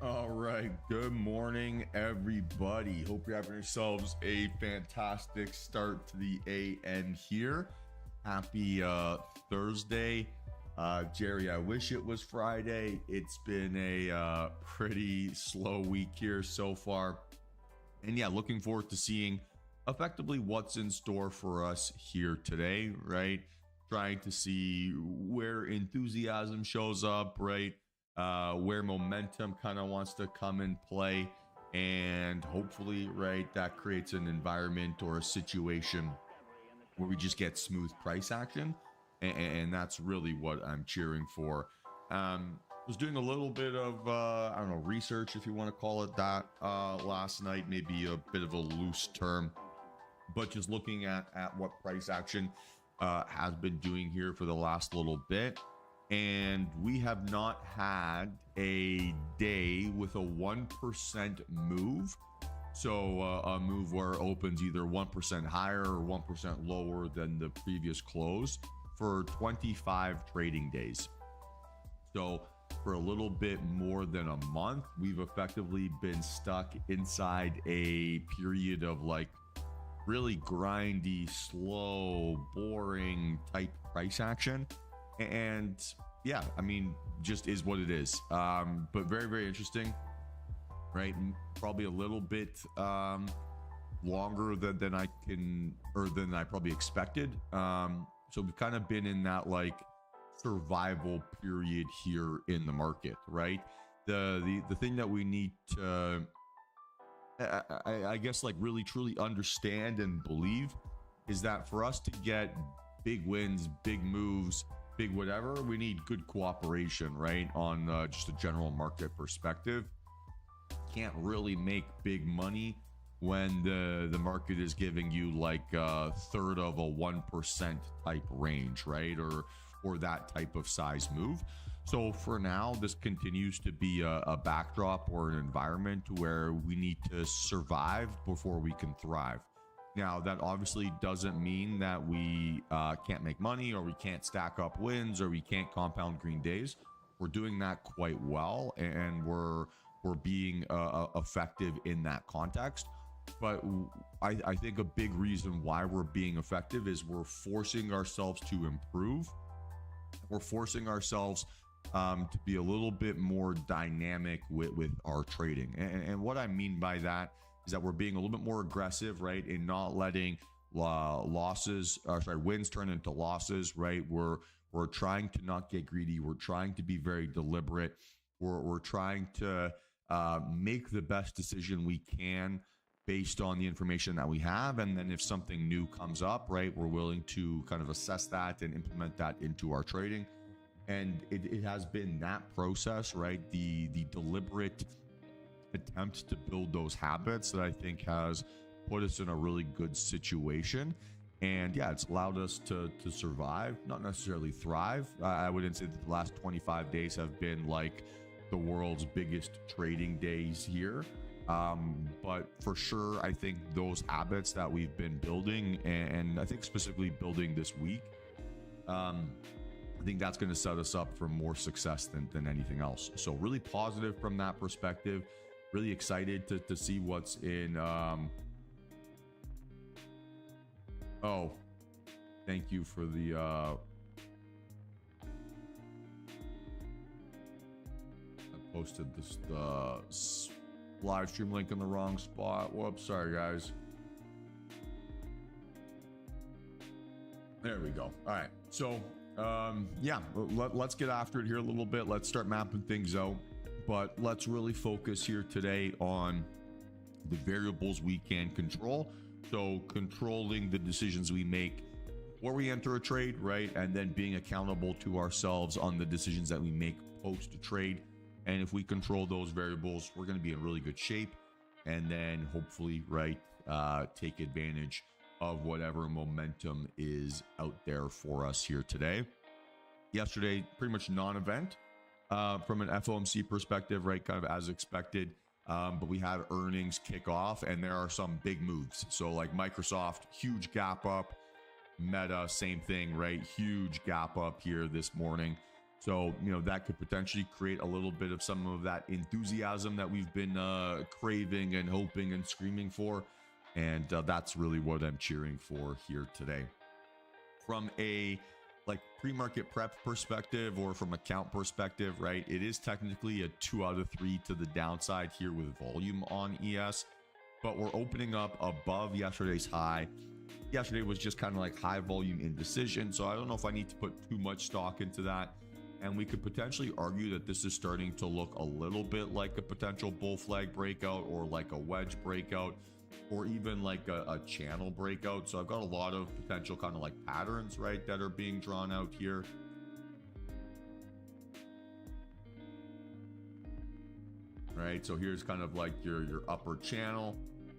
All right. Good morning, everybody. Hope you're having yourselves a fantastic start to the AN here. Happy Thursday. Jerry, I wish it was Friday. It's been a pretty slow week here so far. And yeah, looking forward to seeing effectively what's in store for us here today, right? Trying to see where enthusiasm shows up, right? Where momentum kind of wants to come and play, and hopefully, right, that creates an environment or a situation where we just get smooth price action, and that's really what I'm cheering for. Was doing a little bit of I don't know, research, if you want to call it that, last night, maybe a bit of a loose term, but just looking at what price action has been doing here for the last little bit. And we have not had a day with a 1% move. So a move where it opens either 1% higher or 1% lower than the previous close for 25 trading days. So for a little bit more than a month, we've effectively been stuck inside a period of like really grindy, slow, boring type price action. And yeah, I mean, just is what it is. But very, very interesting, right? Probably a little bit longer than I can, or than I probably expected. So we've kind of been in that like survival period here in the market, right? The thing that we need to, I guess, like really truly understand and believe is that for us to get big wins, big moves, big whatever, we need good cooperation, right? On just a general market perspective. Can't really make big money when the market is giving you like a third of a 1% type range, right? Or that type of size move. So for now, this continues to be a backdrop or an environment where we need to survive before we can thrive. Now, that obviously doesn't mean that we can't make money, or we can't stack up wins, or we can't compound green days. We're doing that quite well, and we're being effective in that context. But I think a big reason why we're being effective is we're forcing ourselves to improve. We're forcing ourselves to be a little bit more dynamic with our trading. And what I mean by that is that we're being a little bit more aggressive, right, in not letting wins turn into losses, right? We're trying to not get greedy. We're trying to be very deliberate. We're trying to make the best decision we can based on the information that we have. And then if something new comes up, right, we're willing to kind of assess that and implement that into our trading. And it has been that process, right? The deliberate attempt to build those habits that I think has put us in a really good situation. And yeah, it's allowed us to survive, not necessarily thrive. I wouldn't say that the last 25 days have been like the world's biggest trading days here. But for sure, I think those habits that we've been building, and I think specifically building this week, I think that's going to set us up for more success than anything else. So really positive from that perspective. Really excited to see what's in. Oh, thank you for the I posted this live stream link in the wrong spot. Whoops, sorry guys. There we go. All right, so yeah, let's get after it here a little bit. Let's start mapping things out, but let's really focus here today on the variables we can control. So controlling the decisions we make before we enter a trade, right? And then being accountable to ourselves on the decisions that we make post trade. And if we control those variables, we're going to be in really good shape. And then hopefully, right, take advantage of whatever momentum is out there for us here today. Yesterday, pretty much non-event from an FOMC perspective, right? Kind of as expected. But we had earnings kick off, and there are some big moves. So like Microsoft, huge gap up. Meta, same thing, right? Huge gap up here this morning. So, that could potentially create a little bit of some of that enthusiasm that we've been craving and hoping and screaming for. And that's really what I'm cheering for here today. From a pre-market prep perspective or from a count perspective, right? It is technically a 2 out of 3 to the downside here with volume on ES, but we're opening up above yesterday's high. Yesterday was just kind of like high volume indecision, so I don't know if I need to put too much stock into that. And we could potentially argue that this is starting to look a little bit like a potential bull flag breakout or like a wedge breakout or even like a channel breakout. So I've got a lot of potential kind of like patterns, right, that are being drawn out here. Right, so here's kind of like your upper channel.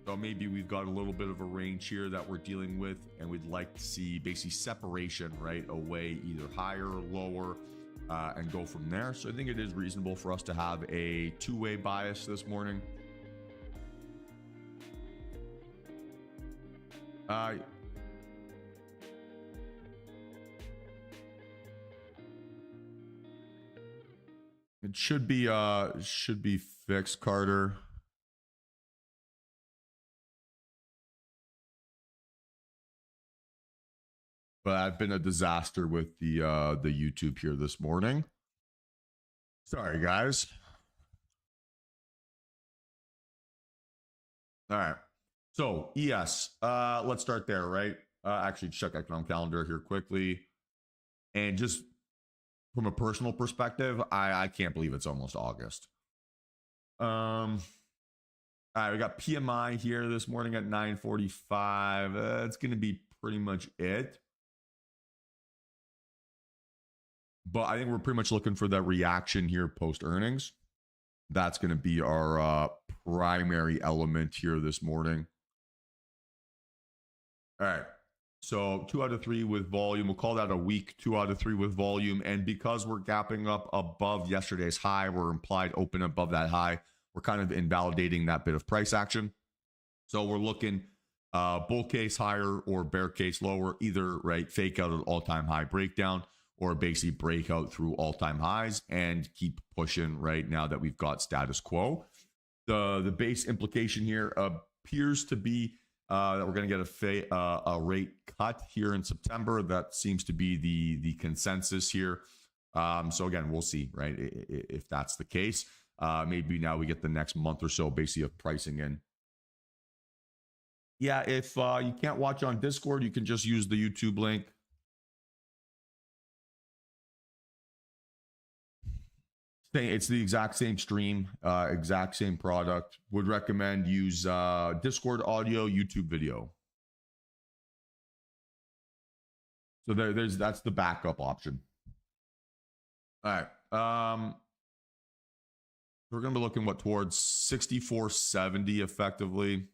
So maybe we've got a little bit of a range here that we're dealing with, and we'd like to see basically separation, right, away either higher or lower, and go from there. So I think it is reasonable for us to have a two-way bias this morning. It should be fixed, Carter. But I've been a disaster with the YouTube here this morning. Sorry, guys. All right. So ES, let's start there, right? Actually, check economic calendar here quickly. And just from a personal perspective, I can't believe it's almost August. All right, we got PMI here this morning at 9:45. That's going to be pretty much it. But I think we're pretty much looking for that reaction here post earnings. That's going to be our primary element here this morning. All right. So 2 out of 3 with volume. We'll call that a weak 2 out of 3 with volume. And because we're gapping up above yesterday's high, we're implied open above that high. We're kind of invalidating that bit of price action. So we're looking bull case higher or bear case lower, either right fake out an all-time high breakdown or basically break out through all-time highs and keep pushing right now that we've got status quo. The base implication here appears to be that we're going to get a rate cut here in September. That seems to be the consensus here. So again, we'll see, right, if that's the case. Maybe now we get the next month or so basically of pricing in. Yeah, if you can't watch on Discord, you can just use the YouTube link. It's the exact same stream, exact same product. Would recommend use Discord audio, YouTube video. So that's the backup option. All right. We're going to be looking towards 64.70 effectively.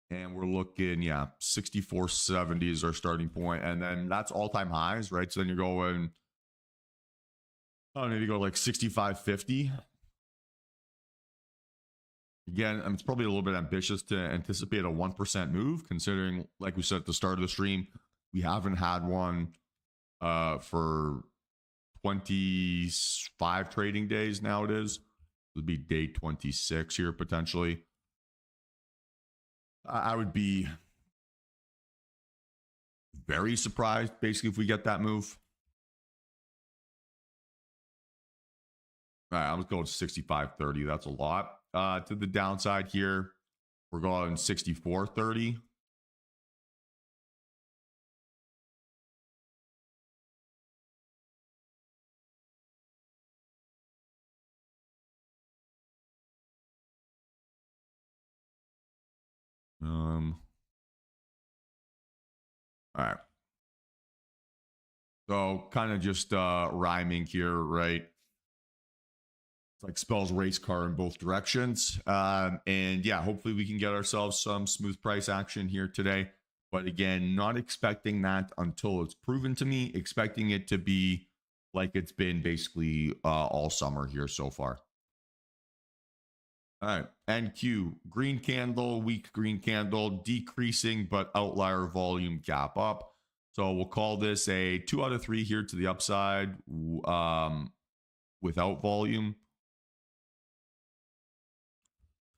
And we're looking, 64.70 is our starting point. And then that's all-time highs, right? So then you're going, maybe go like 65.50. Again, it's probably a little bit ambitious to anticipate a 1% move, considering, like we said at the start of the stream, we haven't had one for 25 trading days now it is. It would be day 26 here potentially. I would be very surprised, basically, if we get that move. All right, I'm going to go 65.30. That's a lot. To the downside here, we're going 64.30. All right. So kind of just rhyming here, right? It's like spells race car in both directions. And yeah, hopefully we can get ourselves some smooth price action here today. But again, not expecting that until it's proven to me, expecting it to be like it's been basically all summer here so far. All right, NQ, green candle, weak green candle, decreasing but outlier volume gap up. So we'll call this a 2 out of 3 here to the upside without volume.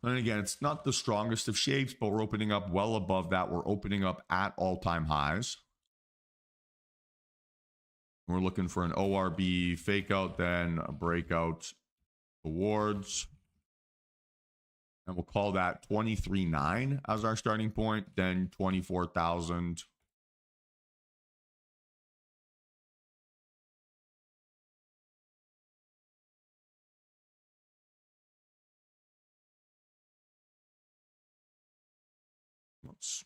And again, it's not the strongest of shapes, but we're opening up well above that. We're opening up at all-time highs. We're looking for an ORB fake out, then a breakout towards. And we'll call that 23.9 as our starting point, then 24,000. Oops.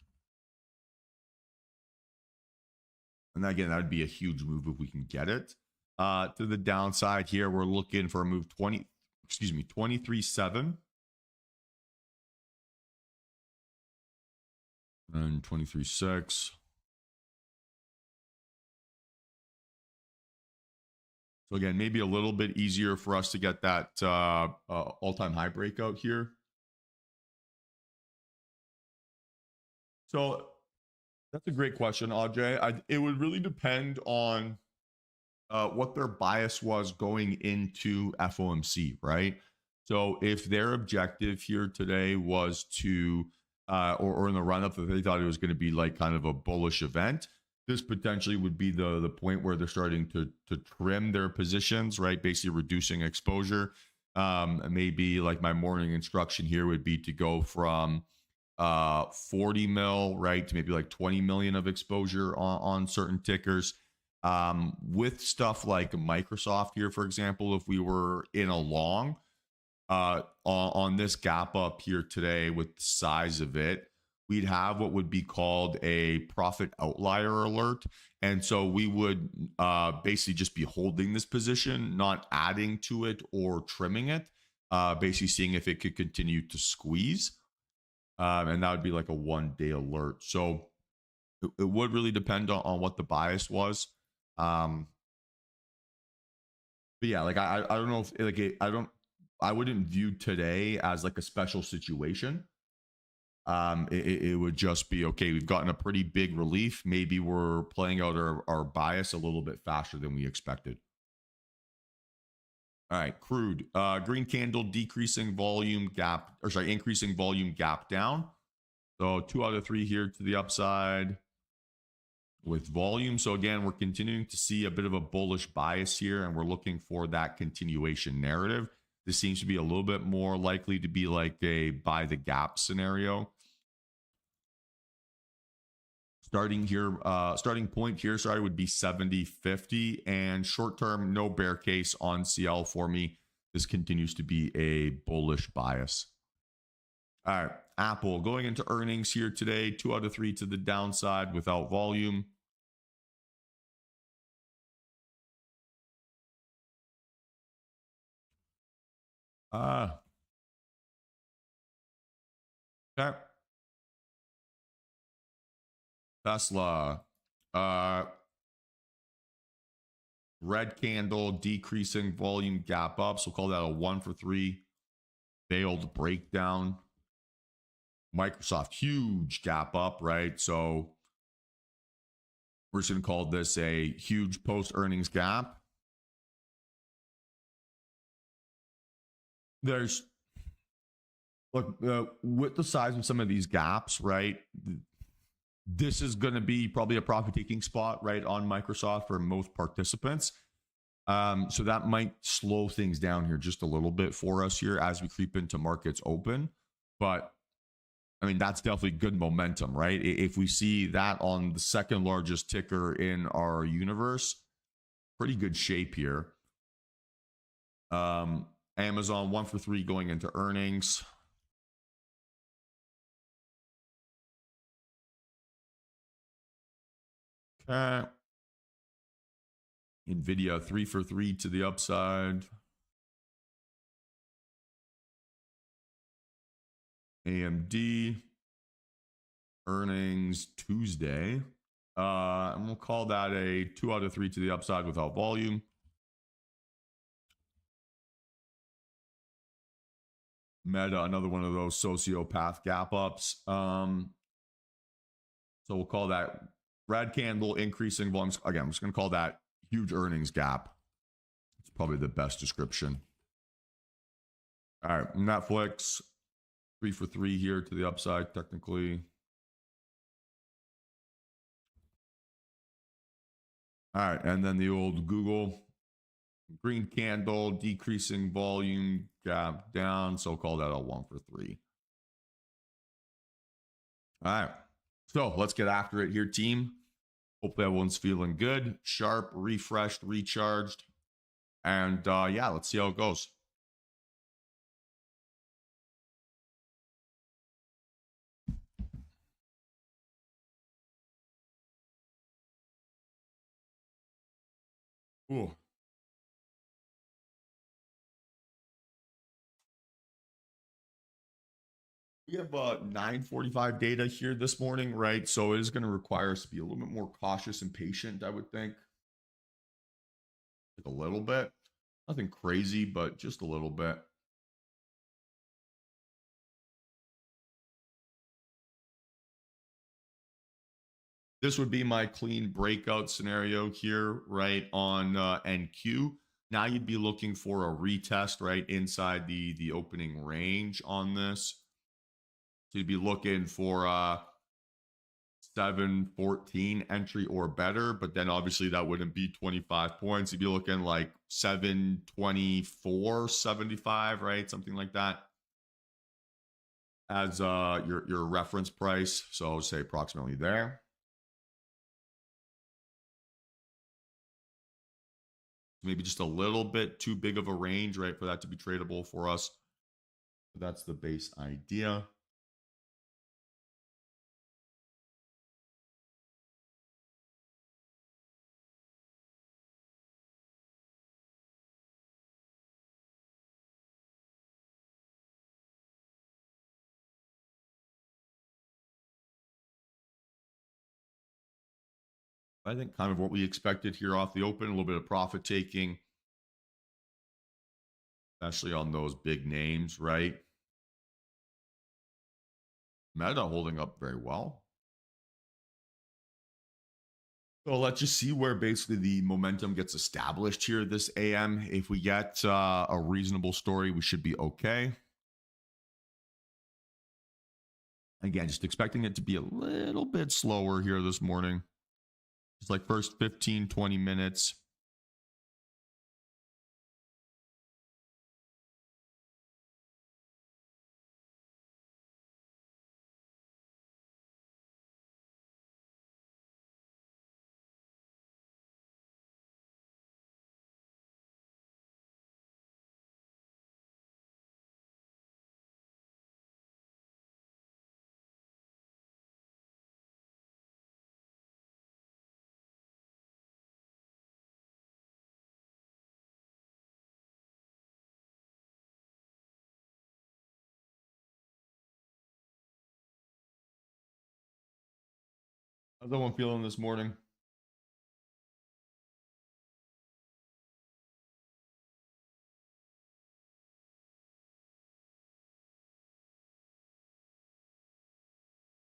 And again, that would be a huge move if we can get it. To the downside here, we're looking for a move 23.7 and 23.6. So again, maybe a little bit easier for us to get that all-time high breakout here. So that's a great question, Ajay. It would really depend on what their bias was going into FOMC, right? So if their objective here today was to, or in the run-up that they thought it was going to be like kind of a bullish event, this potentially would be the point where they're starting to trim their positions, right? Basically reducing exposure. Maybe like my morning instruction here would be to go from 40 mil, right, to maybe like 20 million of exposure on certain tickers. With stuff like Microsoft here, for example, if we were in a long on this gap up here today with the size of it, we'd have what would be called a profit outlier alert. And so we would basically just be holding this position, not adding to it or trimming it, basically seeing if it could continue to squeeze. And that would be like a 1-day alert. So it would really depend on what the bias was. But yeah, like I don't know if like I wouldn't view today as like a special situation. It would just be okay. We've gotten a pretty big relief. Maybe we're playing out our bias a little bit faster than we expected. All right, crude, green candle, decreasing volume gap, or sorry, increasing volume gap down. So 2 out of 3 here to the upside with volume. So again, we're continuing to see a bit of a bullish bias here, and we're looking for that continuation narrative. This seems to be a little bit more likely to be like a buy the gap scenario. Starting point here, sorry, would be 70.50, and short term, no bear case on CL for me. This continues to be a bullish bias. All right, Apple going into earnings here today, 2 out of 3 to the downside without volume. Okay. Tesla, red candle, decreasing volume gap up. So we'll call that a 1 for 3 failed breakdown. Microsoft, huge gap up, right? So we're just going to call this a huge post earnings gap. There's, look, with the size of some of these gaps, right? This is going to be probably a profit taking spot, right, on Microsoft for most participants. So that might slow things down here just a little bit for us here as we creep into markets open. But I mean, that's definitely good momentum, right? If we see that on the second largest ticker in our universe, pretty good shape here. Amazon 1 for 3 going into earnings. Okay. Nvidia 3 for 3 to the upside. AMD earnings Tuesday. And we'll call that a 2 out of 3 to the upside without volume. Meta, another one of those sociopath gap ups. So we'll call that red candle, increasing volumes. Again, I'm just going to call that huge earnings gap. It's probably the best description. All right, Netflix, 3 for 3 here to the upside, technically. All right, and then the old Google, green candle, decreasing volume, gap down. So call that a 1 for 3. All right, so let's get after it here, team. Hopefully everyone's feeling good, sharp, refreshed, recharged. And yeah, let's see how it goes. Ooh. We have 9:45 data here this morning, right? So it is going to require us to be a little bit more cautious and patient, I would think. Like a little bit. Nothing crazy, but just a little bit. This would be my clean breakout scenario here, right, on NQ. Now you'd be looking for a retest, right, inside the opening range on this. So you'd be looking for 714 entry or better, but then obviously that wouldn't be 25 points. You'd be looking like 724.75, right? Something like that as your reference price. So say approximately there. Maybe just a little bit too big of a range, right, for that to be tradable for us. But that's the base idea. I think kind of what we expected here off the open, a little bit of profit taking, especially on those big names, right? Meta holding up very well. So let's just see where basically the momentum gets established here this AM. If we get a reasonable story, we should be okay. Again, just expecting it to be a little bit slower here this morning. It's like first 15, 20 minutes. How's everyone feeling this morning?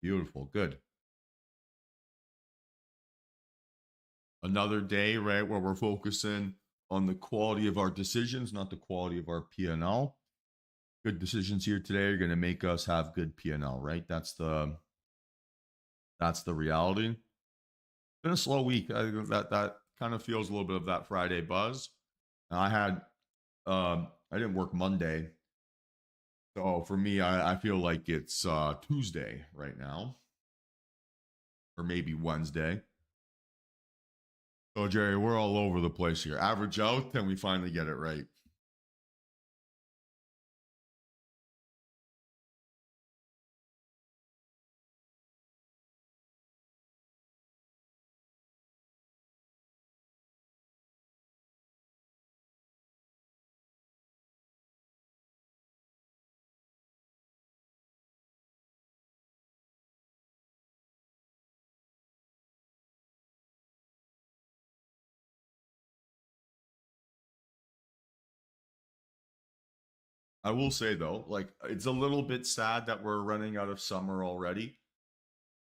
Beautiful. Good. Another day, right, where we're focusing on the quality of our decisions, not the quality of our P&L. Good decisions here today are going to make us have good P&L, right? That's the reality. Been a slow week. I think that kind of feels a little bit of that Friday buzz. I didn't work Monday, so for me, I feel like it's Tuesday right now, or maybe Wednesday. So Jerry, we're all over the place here. Average out, then we finally get it right. I will say though, like it's a little bit sad that we're running out of summer already,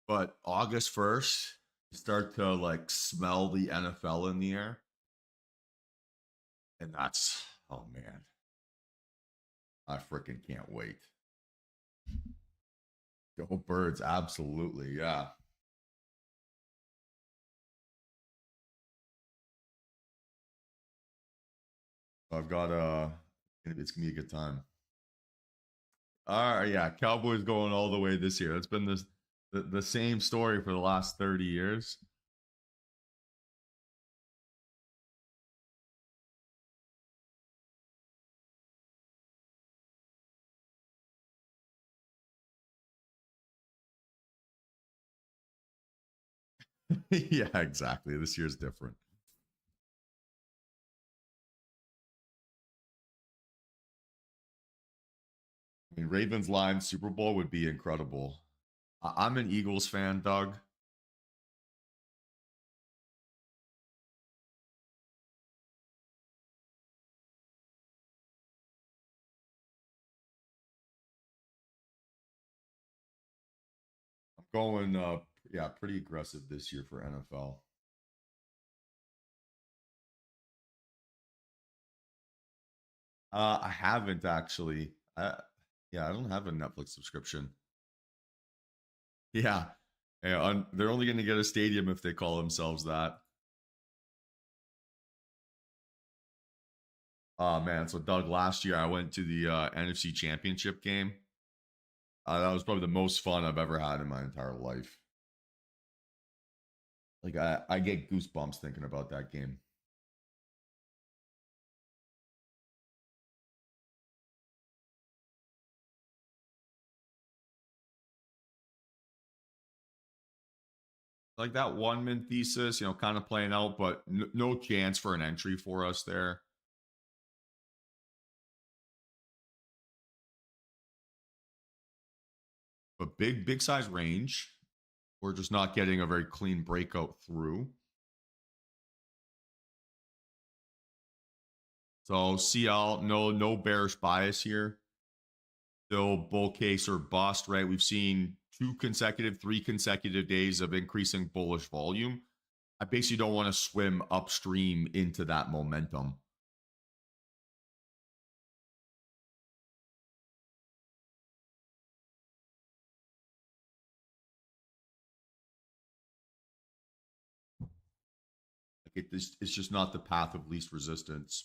but August 1st, you start to like smell the NFL in the air, and that's oh man, I freaking can't wait. Go Birds, absolutely, yeah. I've got it's gonna be a good time. All right, yeah, Cowboys going all the way this year. That's been the same story for the last 30 years. Yeah, exactly. This year's different. I mean, Ravens Lions Super Bowl would be incredible. I'm an Eagles fan, Doug. I'm going yeah, pretty aggressive this year for NFL. I haven't actually. Yeah, I don't have a Netflix subscription. Yeah. Yeah, they're only going to get a stadium if they call themselves that. Oh man, so Doug, last year I went to the NFC Championship game. That was probably the most fun I've ever had in my entire life. Like I get goosebumps thinking about that game. Like that one man thesis, kind of playing out, but no chance for an entry for us there. But big size range. We're just not getting a very clean breakout through. So CL, no bearish bias here. Still bull case or bust, right? We've seen 3 consecutive days of increasing bullish volume. I basically don't want to swim upstream into that momentum. Like it's just not the path of least resistance.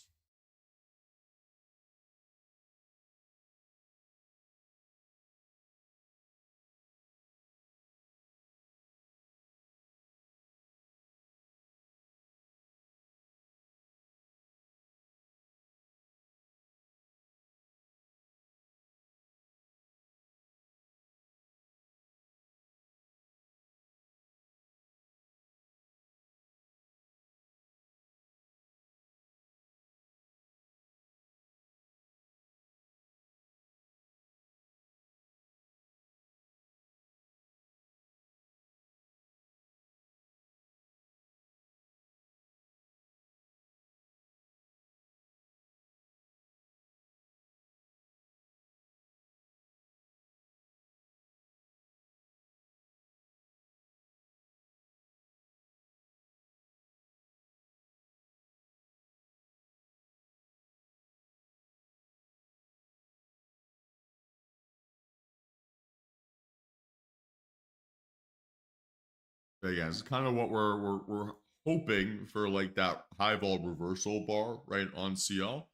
But again, it's kind of what we're hoping for, like that high vol reversal bar right on CL.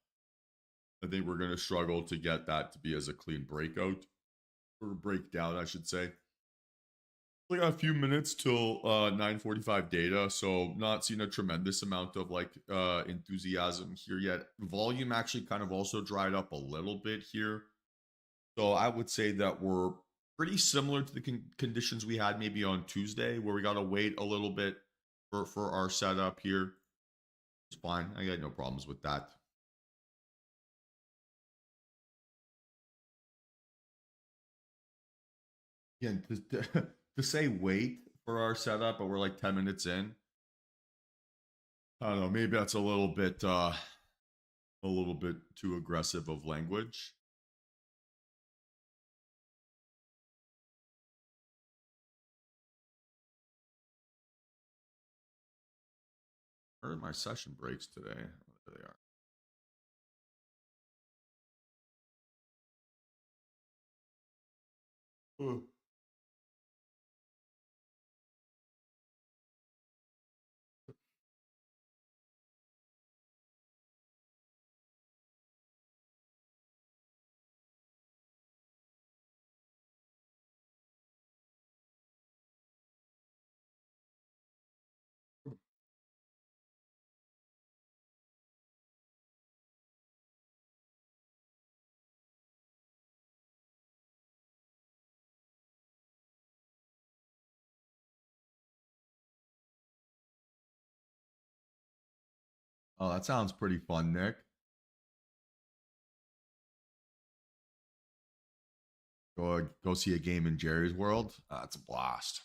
I think we're going to struggle to get that to be as a clean breakout or breakdown, I should say. We got a few minutes till 9:45 data, so not seeing a tremendous amount of like enthusiasm here yet. Volume actually kind of also dried up a little bit here, so I would say that we're pretty similar to the conditions we had maybe on Tuesday, where we got to wait a little bit for our setup here. It's fine. I got no problems with that. Again, to say wait for our setup, but we're like 10 minutes in. I don't know. Maybe that's a little bit too aggressive of language. Where are my session breaks today? There they are. Oh, that sounds pretty fun, Nick. Go see a game in Jerry's World. That's a blast.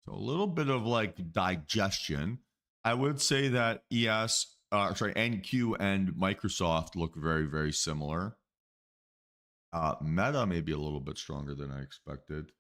So a little bit of like digestion. I would say that NQ and Microsoft look very, very similar. Meta may be a little bit stronger than I expected.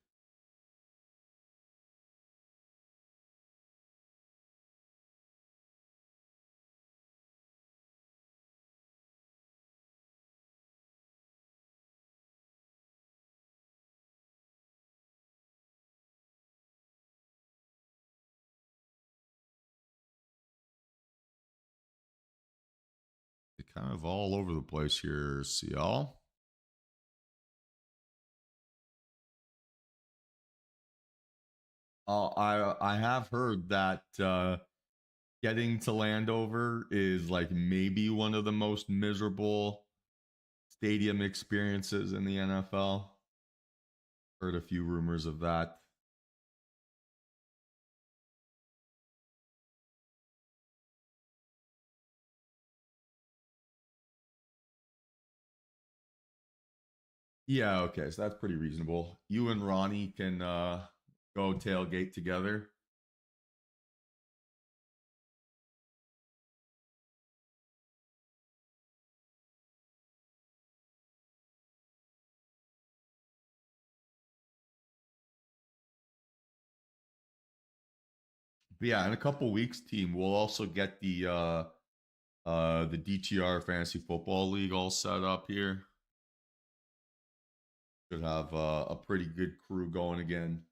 They're kind of all over the place here, CL. I have heard that getting to Landover is like maybe one of the most miserable stadium experiences in the NFL. Heard a few rumors of that. Yeah, okay, so that's pretty reasonable. You and Ronnie can go tailgate together. But yeah, in a couple weeks, team, we'll also get the DTR Fantasy Football League all set up here. Should have a pretty good crew going again.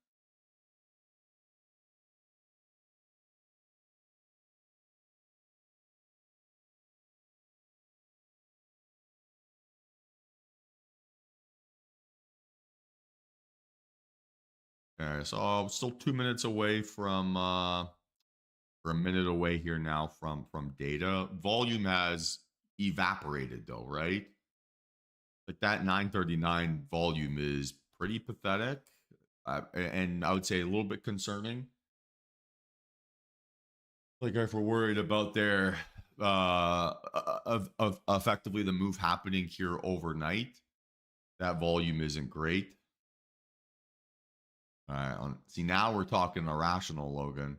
All right, so still 2 minutes away from we're a minute away here now from data. Volume has evaporated though, right? Like that 939 volume is pretty pathetic, and I would say a little bit concerning. Like if we're worried about their of effectively the move happening here overnight, that volume isn't great. All right, see now we're talking irrational, Logan.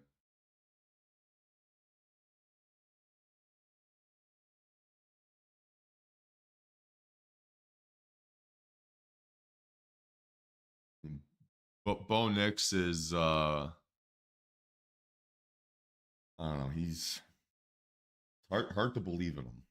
But Bo Nix is I don't know, he's hard to believe in him.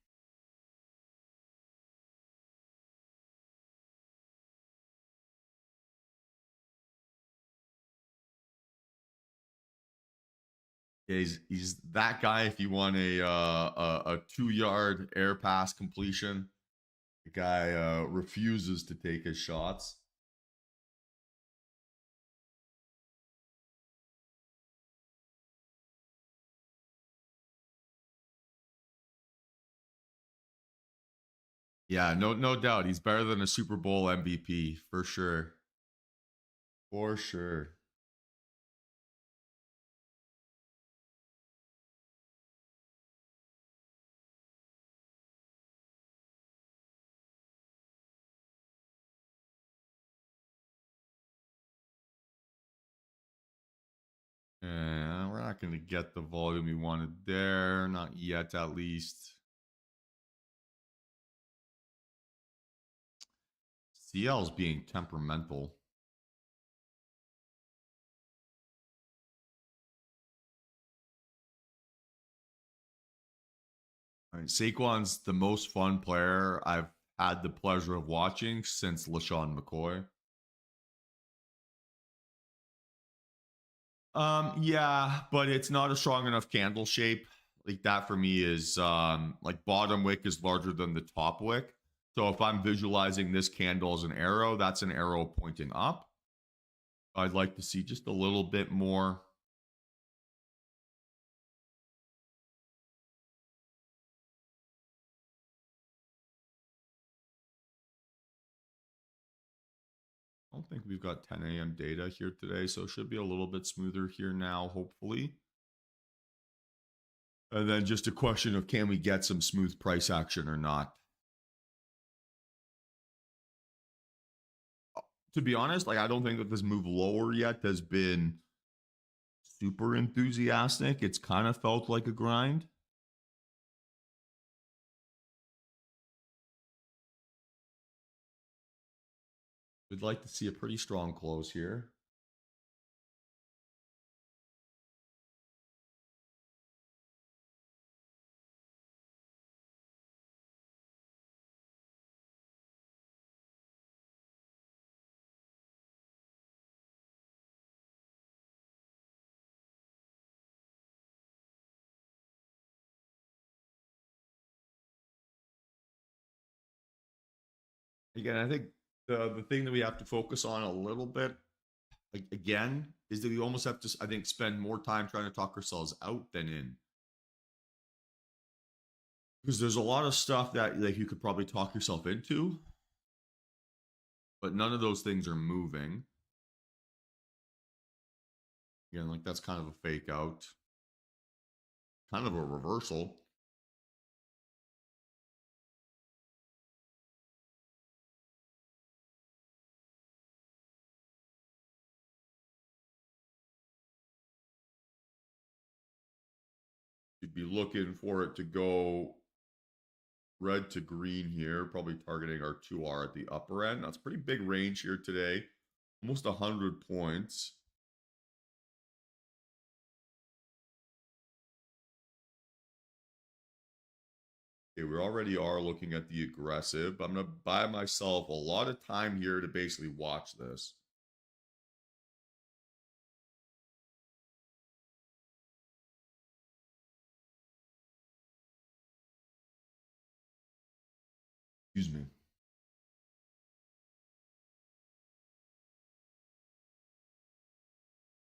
Yeah, he's that guy. If you want a 2 yard air pass completion, the guy refuses to take his shots. Yeah, no doubt. He's better than a Super Bowl MVP for sure. For sure. We're not not going to get the volume we wanted there. Not yet, at least. CL's being temperamental. All right, Saquon's the most fun player I've had the pleasure of watching since LaShawn McCoy. Yeah, but it's not a strong enough candle shape. Like that for me is like bottom wick is larger than the top wick. So if I'm visualizing this candle as an arrow, that's an arrow pointing up. I'd like to see just a little bit more. I don't think we've got 10 a.m. data here today, so it should be a little bit smoother here now, hopefully. And then just a question of can we get some smooth price action or not? To be honest, like I don't think that this move lower yet has been super enthusiastic. It's kind of felt like a grind. We'd like to see a pretty strong close here. Again, I think the thing that we have to focus on a little bit, like again, is that we almost have to, I think, spend more time trying to talk ourselves out than in. Because there's a lot of stuff that like you could probably talk yourself into, but none of those things are moving. Again, like that's kind of a fake out, kind of a reversal. You'd be looking for it to go red to green here, probably targeting our 2R at the upper end. That's pretty big range here today, almost 100 points. Okay, we already are looking at the aggressive. I'm going to buy myself a lot of time here to basically watch this. Excuse me.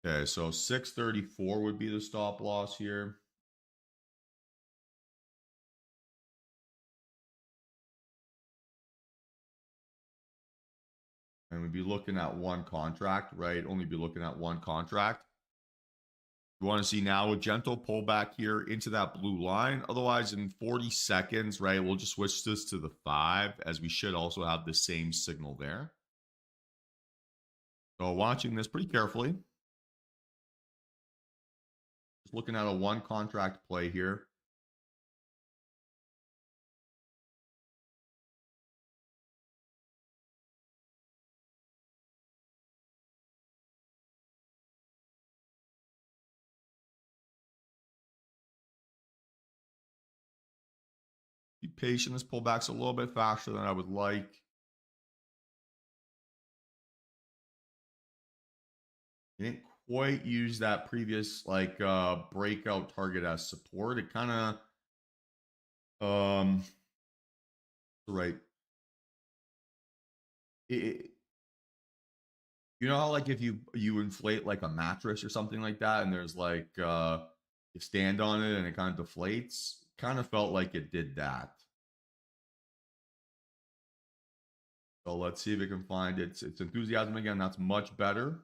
Okay, so 634 would be the stop loss here. And we'd be looking at one contract, right? Only be looking at one contract. You want to see now a gentle pullback here into that blue line. Otherwise, in 40 seconds, right, we'll just switch this to the 5, as we should also have the same signal there. So watching this pretty carefully. Just looking at a one contract play here. Be patient. This pullback's a little bit faster than I would like. You didn't quite use that previous like breakout target as support. It kind of right. You know how like if you inflate like a mattress or something like that, and there's like you stand on it and it kind of deflates. Kind of felt like it did that. So let's see if we can find its enthusiasm again. That's much better.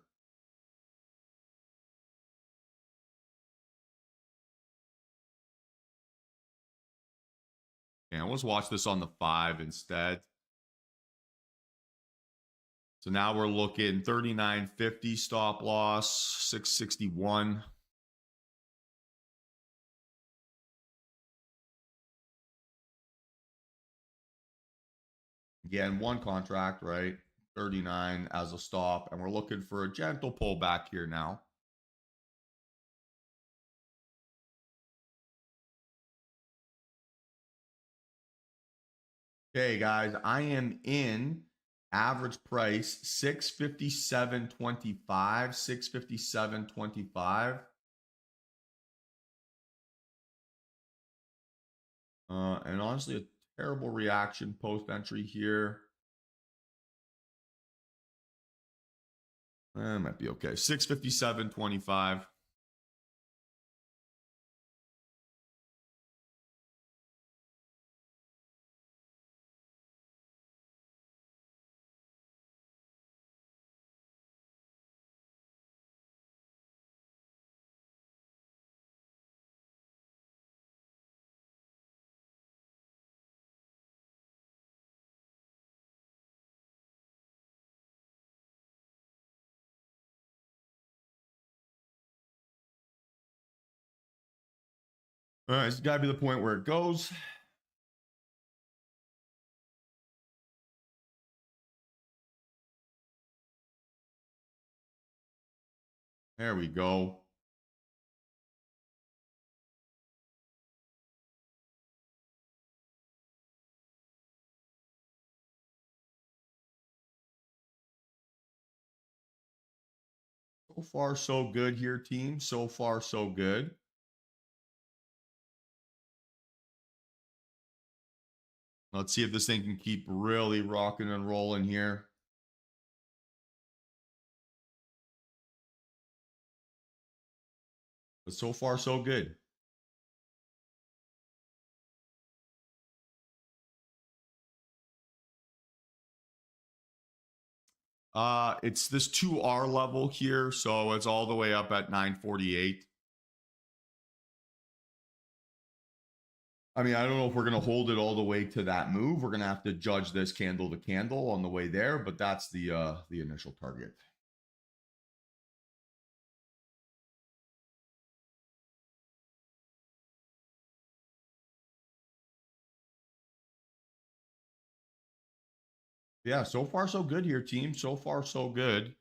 And let's watch this on the 5 instead. So now we're looking 39.50 stop loss, 661. Again, one contract, right? 39 as a stop, and we're looking for a gentle pullback here now. Okay, guys, I am in average price 657.25, 657.25. And honestly, a terrible reaction post entry here. Might be okay. 657.25. All right, it's got to be the point where it goes. There we go. So far, so good here, team. So far, so good. Let's see if this thing can keep really rocking and rolling here. But so far, so good. It's this 2R level here, so it's all the way up at 948. I mean, I don't know if we're going to hold it all the way to that move. We're going to have to judge this candle to candle on the way there, but that's the initial target. Yeah, so far so good here, team. So far so good.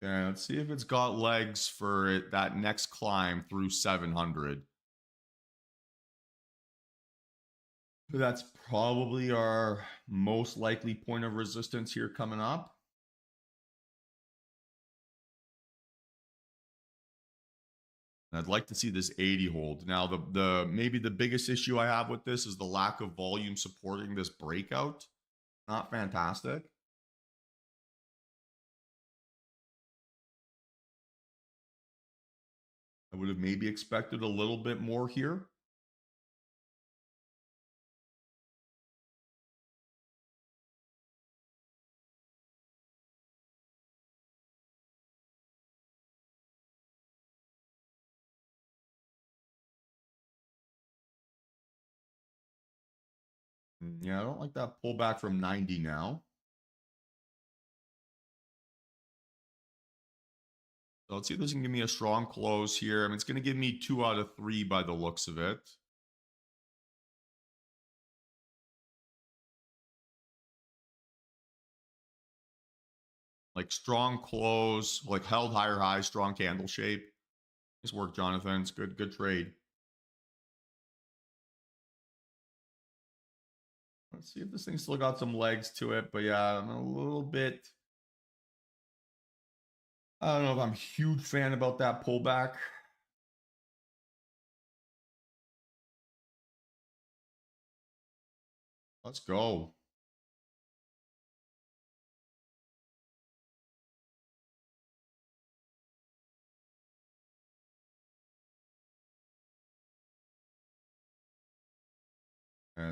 Yeah, let's see if it's got legs for it, that next climb through 700. That's probably our most likely point of resistance here coming up. I'd like to see this 80 hold. Now, the maybe the biggest issue I have with this is the lack of volume supporting this breakout. Not fantastic. I would have maybe expected a little bit more here. Yeah, I don't like that pullback from 90 now. So let's see if this can give me a strong close here. I mean, it's going to give me 2 out of 3 by the looks of it. Like strong close, like held higher high, strong candle shape. Nice work, Jonathan. It's good trade. Let's see if this thing still got some legs to it. But yeah, I'm a little bit. I don't know if I'm a huge fan about that pullback. Let's go.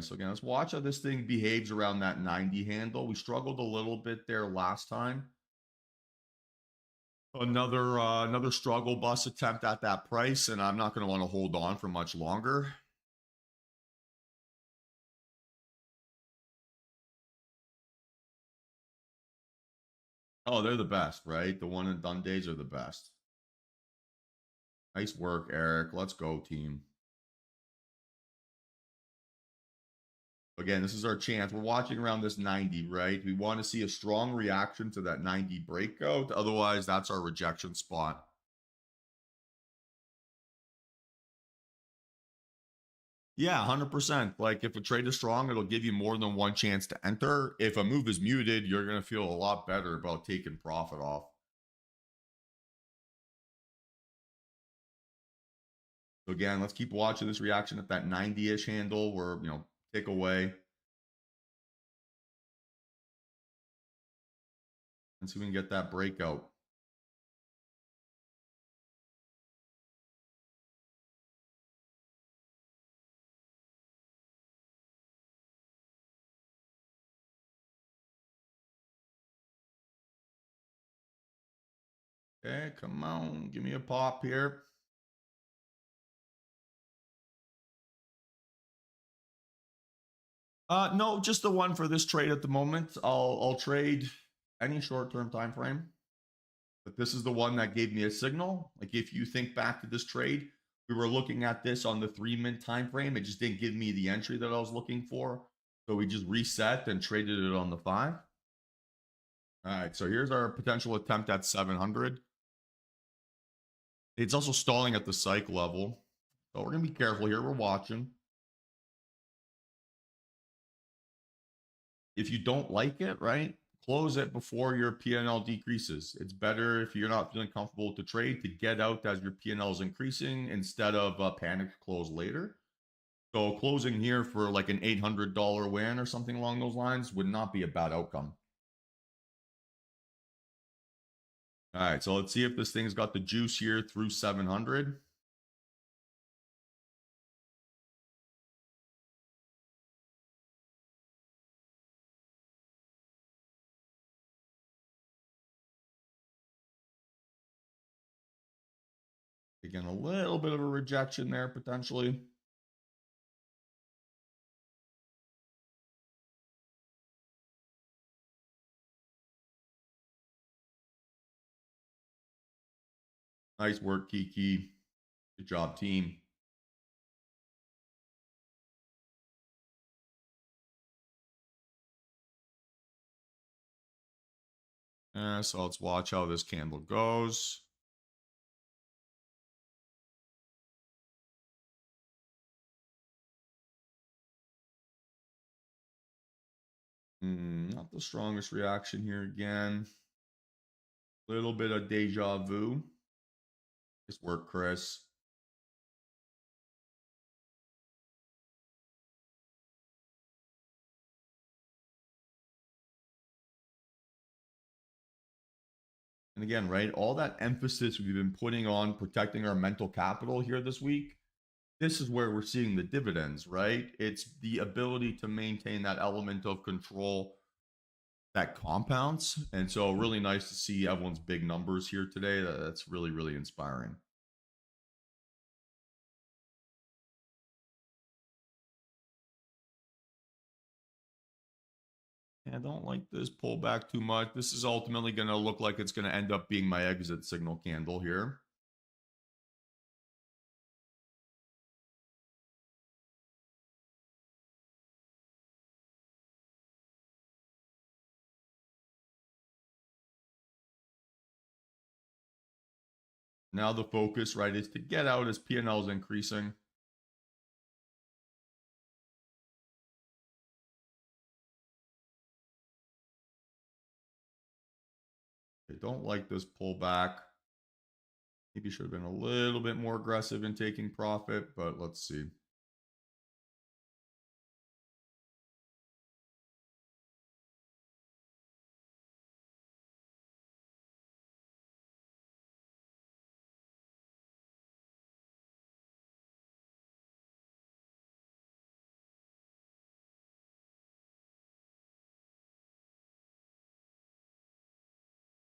So again, let's watch how this thing behaves around that 90 handle. We struggled a little bit there last time. Another struggle bus attempt at that price, and I'm not going to want to hold on for much longer. Oh, they're the best, right? The one and done days are the best. Nice work, Eric. Let's go, team. Again, this is our chance. We're watching around this 90, right? We want to see a strong reaction to that 90 breakout. Otherwise, that's our rejection spot. Yeah, 100%. Like if a trade is strong, it'll give you more than one chance to enter. If a move is muted, you're going to feel a lot better about taking profit off. So again, let's keep watching this reaction at that 90-ish handle where, tick away. And see if we can get that breakout. Okay, come on. Give me a pop here. No, just the one for this trade at the moment. I'll trade any short-term time frame. But this is the one that gave me a signal. Like if you think back to this trade, we were looking at this on the 3-minute time frame. It just didn't give me the entry that I was looking for. So we just reset and traded it on the 5. All right, so here's our potential attempt at 700. It's also stalling at the psych level. So we're going to be careful here. We're watching. If you don't like it, right, close it before your P&L decreases. It's better if you're not feeling comfortable with the trade to get out as your P&L is increasing instead of a panic close later. So closing here for like an $800 win or something along those lines would not be a bad outcome. All right, so let's see if this thing's got the juice here through 700. Again, a little bit of a rejection there potentially. Nice work, Kiki. Good job, team. So let's watch how this candle goes. Not the strongest reaction here again. Little bit of deja vu. Nice work, Chris. And again, right, all that emphasis we've been putting on protecting our mental capital here this week, this is where we're seeing the dividends, right? It's the ability to maintain that element of control that compounds. And so really nice to see everyone's big numbers here today. That's really, really inspiring. I don't like this pullback too much. This is ultimately going to look like it's going to end up being my exit signal candle here. Now the focus, right, is to get out as P&L is increasing. I don't like this pullback. Maybe should have been a little bit more aggressive in taking profit, but let's see.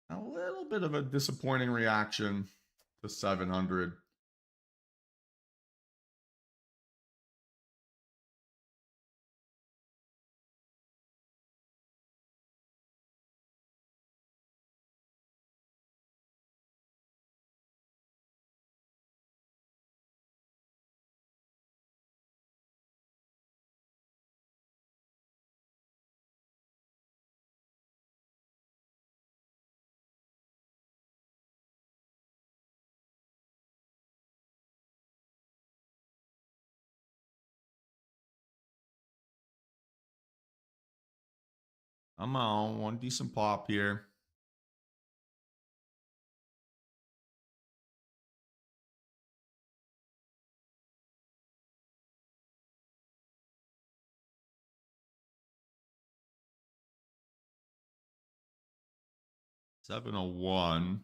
A little bit of a disappointing reaction to 700. Come on, one decent pop here. $701.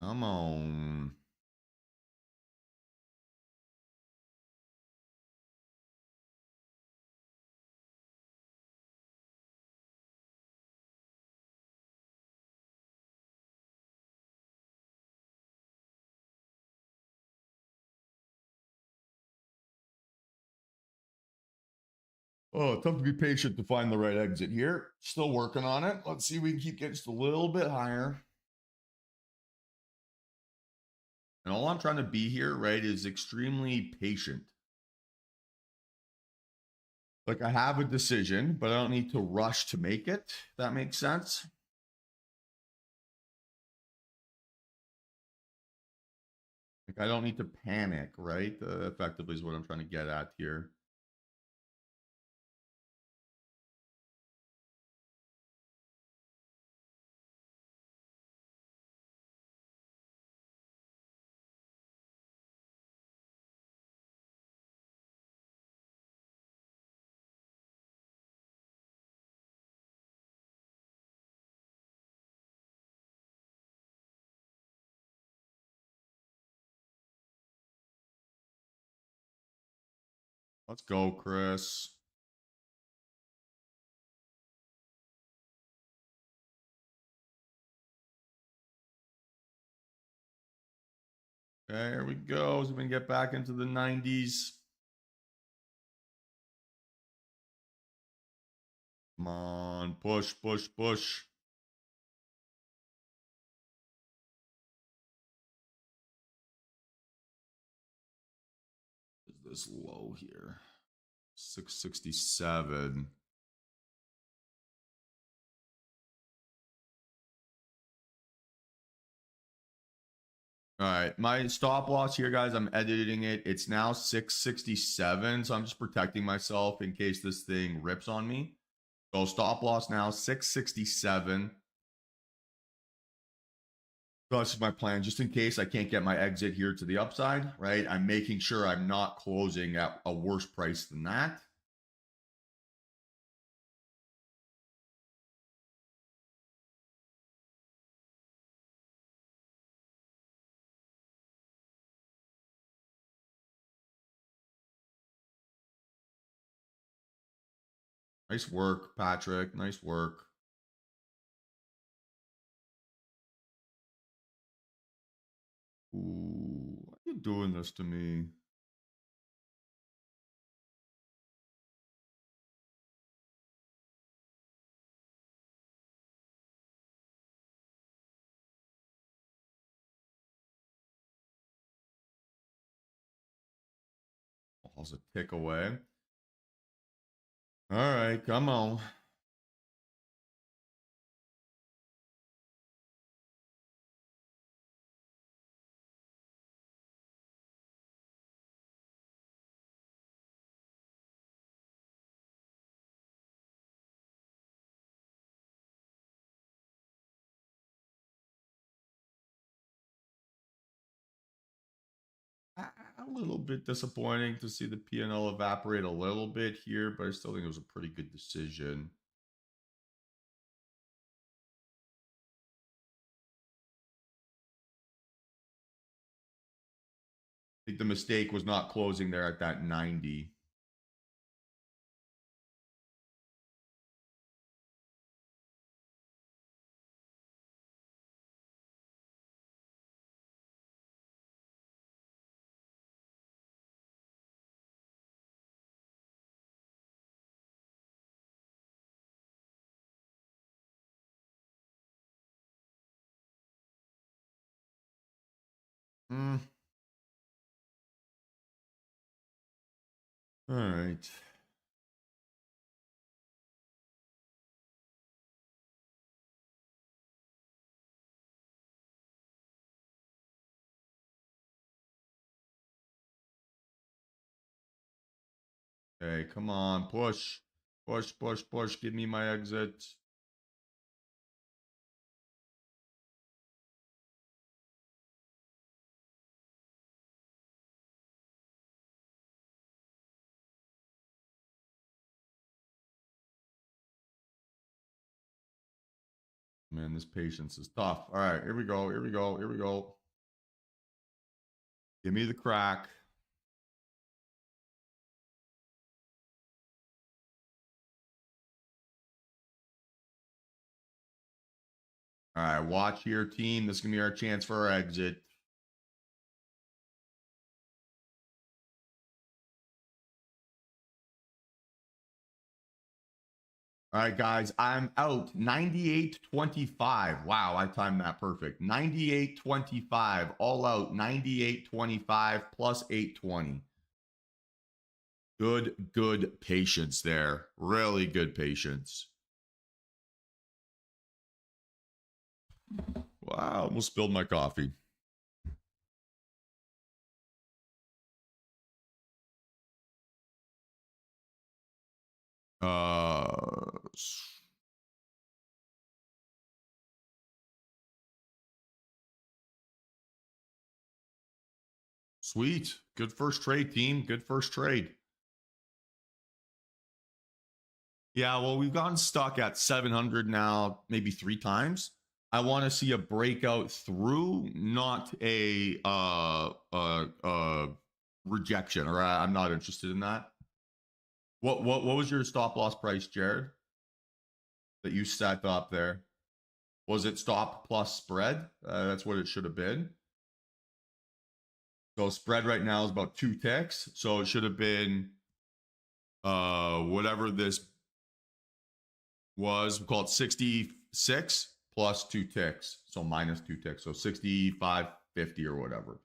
Come on. Oh, tough to be patient to find the right exit here. Still working on it. Let's see if we can keep getting just a little bit higher. And all I'm trying to be here, right, is extremely patient. Like I have a decision, but I don't need to rush to make it. If that makes sense. Like I don't need to panic, right? Effectively is what I'm trying to get at here. Let's go, Chris. Okay, here we go. So we can get back into the 90s. Come on, push, push, push. Is this low here? 667. All right, my stop loss here, guys, I'm editing it. It's now 667, so I'm just protecting myself in case this thing rips on me. So stop loss now, 667. So that's my plan, just in case I can't get my exit here to the upside, right? I'm making sure I'm not closing at a worse price than that. Nice work, Patrick. Nice work. Ooh, why are you doing this to me? Also tick away. All right, come on. A little bit disappointing to see the P&L evaporate a little bit here, but I still think it was a pretty good decision. think the mistake was not closing there at that 90. All right. Okay, come on, push. Push, push, push. Give me my exit. Man, this patience is tough. All right, here we go. Here we go. Here we go. Give me the crack. All right, watch here, team. This is going to be our chance for our exit. All right, guys, I'm out. 98.25. Wow, I timed that perfect. 98.25. All out. 98.25 plus 820. Good patience there. Really good patience. Wow, almost spilled my coffee. Sweet. Good first trade, team. Good first trade. Yeah, well, we've gotten stuck at 700 now, maybe 3 times. I want to see a breakout through, not a rejection. Or I'm not interested in that. What was your stop loss price, Jared? That you set up there? Was it stop plus spread? That's what it should have been. So spread right now is about 2 ticks. So it should have been whatever this was, we call it 66 plus 2 ticks. So minus 2 ticks. So 65.50 or whatever.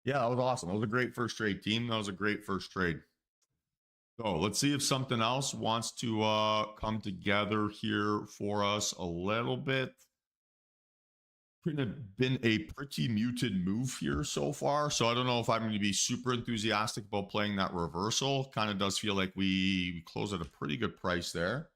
Yeah, that was awesome. That was a great first trade, team. That was a great first trade. So let's see if something else wants to come together here for us a little bit. Been a pretty muted move here so far. So I don't know if I'm going to be super enthusiastic about playing that reversal. Kind of does feel like we close at a pretty good price there.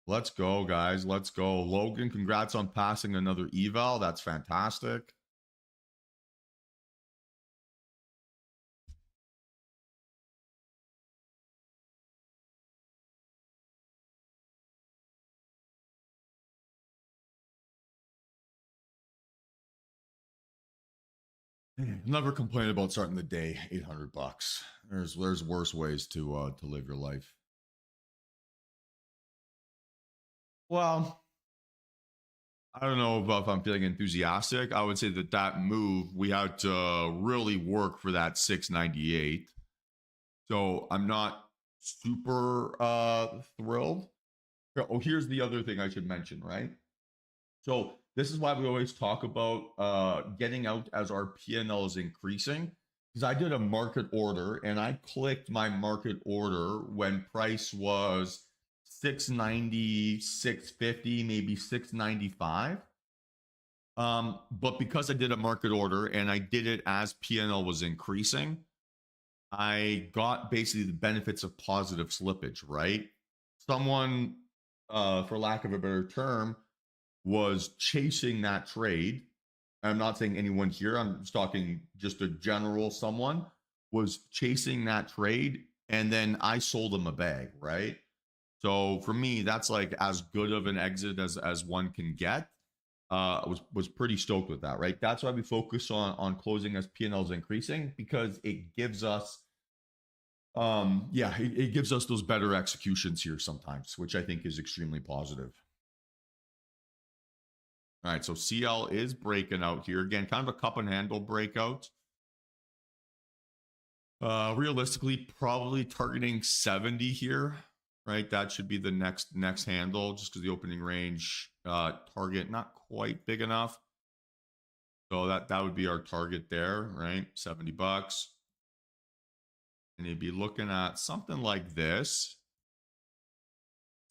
Let's go, guys. Let's go. Logan, congrats on passing another eval. That's fantastic. Never complain about starting the day 800 bucks. There's worse ways to live your life. Well, I don't know if I'm feeling enthusiastic. I would say that move we had to really work for that 698. So I'm not super thrilled. Oh, here's the other thing I should mention, right? So this is why we always talk about getting out as our PNL is increasing. Because I did a market order and I clicked my market order when price was 690, 650, maybe 695. But because I did a market order and I did it as PNL was increasing, I got basically the benefits of positive slippage, right? Someone, for lack of a better term, was chasing that trade. I'm not saying anyone here, I'm just talking just a general someone was chasing that trade. And then I sold them a bag, right? So for me, that's like as good of an exit as one can get. Was pretty stoked with that, right? That's why we focus on closing as P&L is increasing because it gives us it gives us those better executions here sometimes, which I think is extremely positive. All right, so CL is breaking out here again, kind of a cup and handle breakout. Realistically, probably targeting 70 here, right? That should be the next handle, just because the opening range target not quite big enough. So that would be our target there, right? 70 bucks. And you'd be looking at something like this.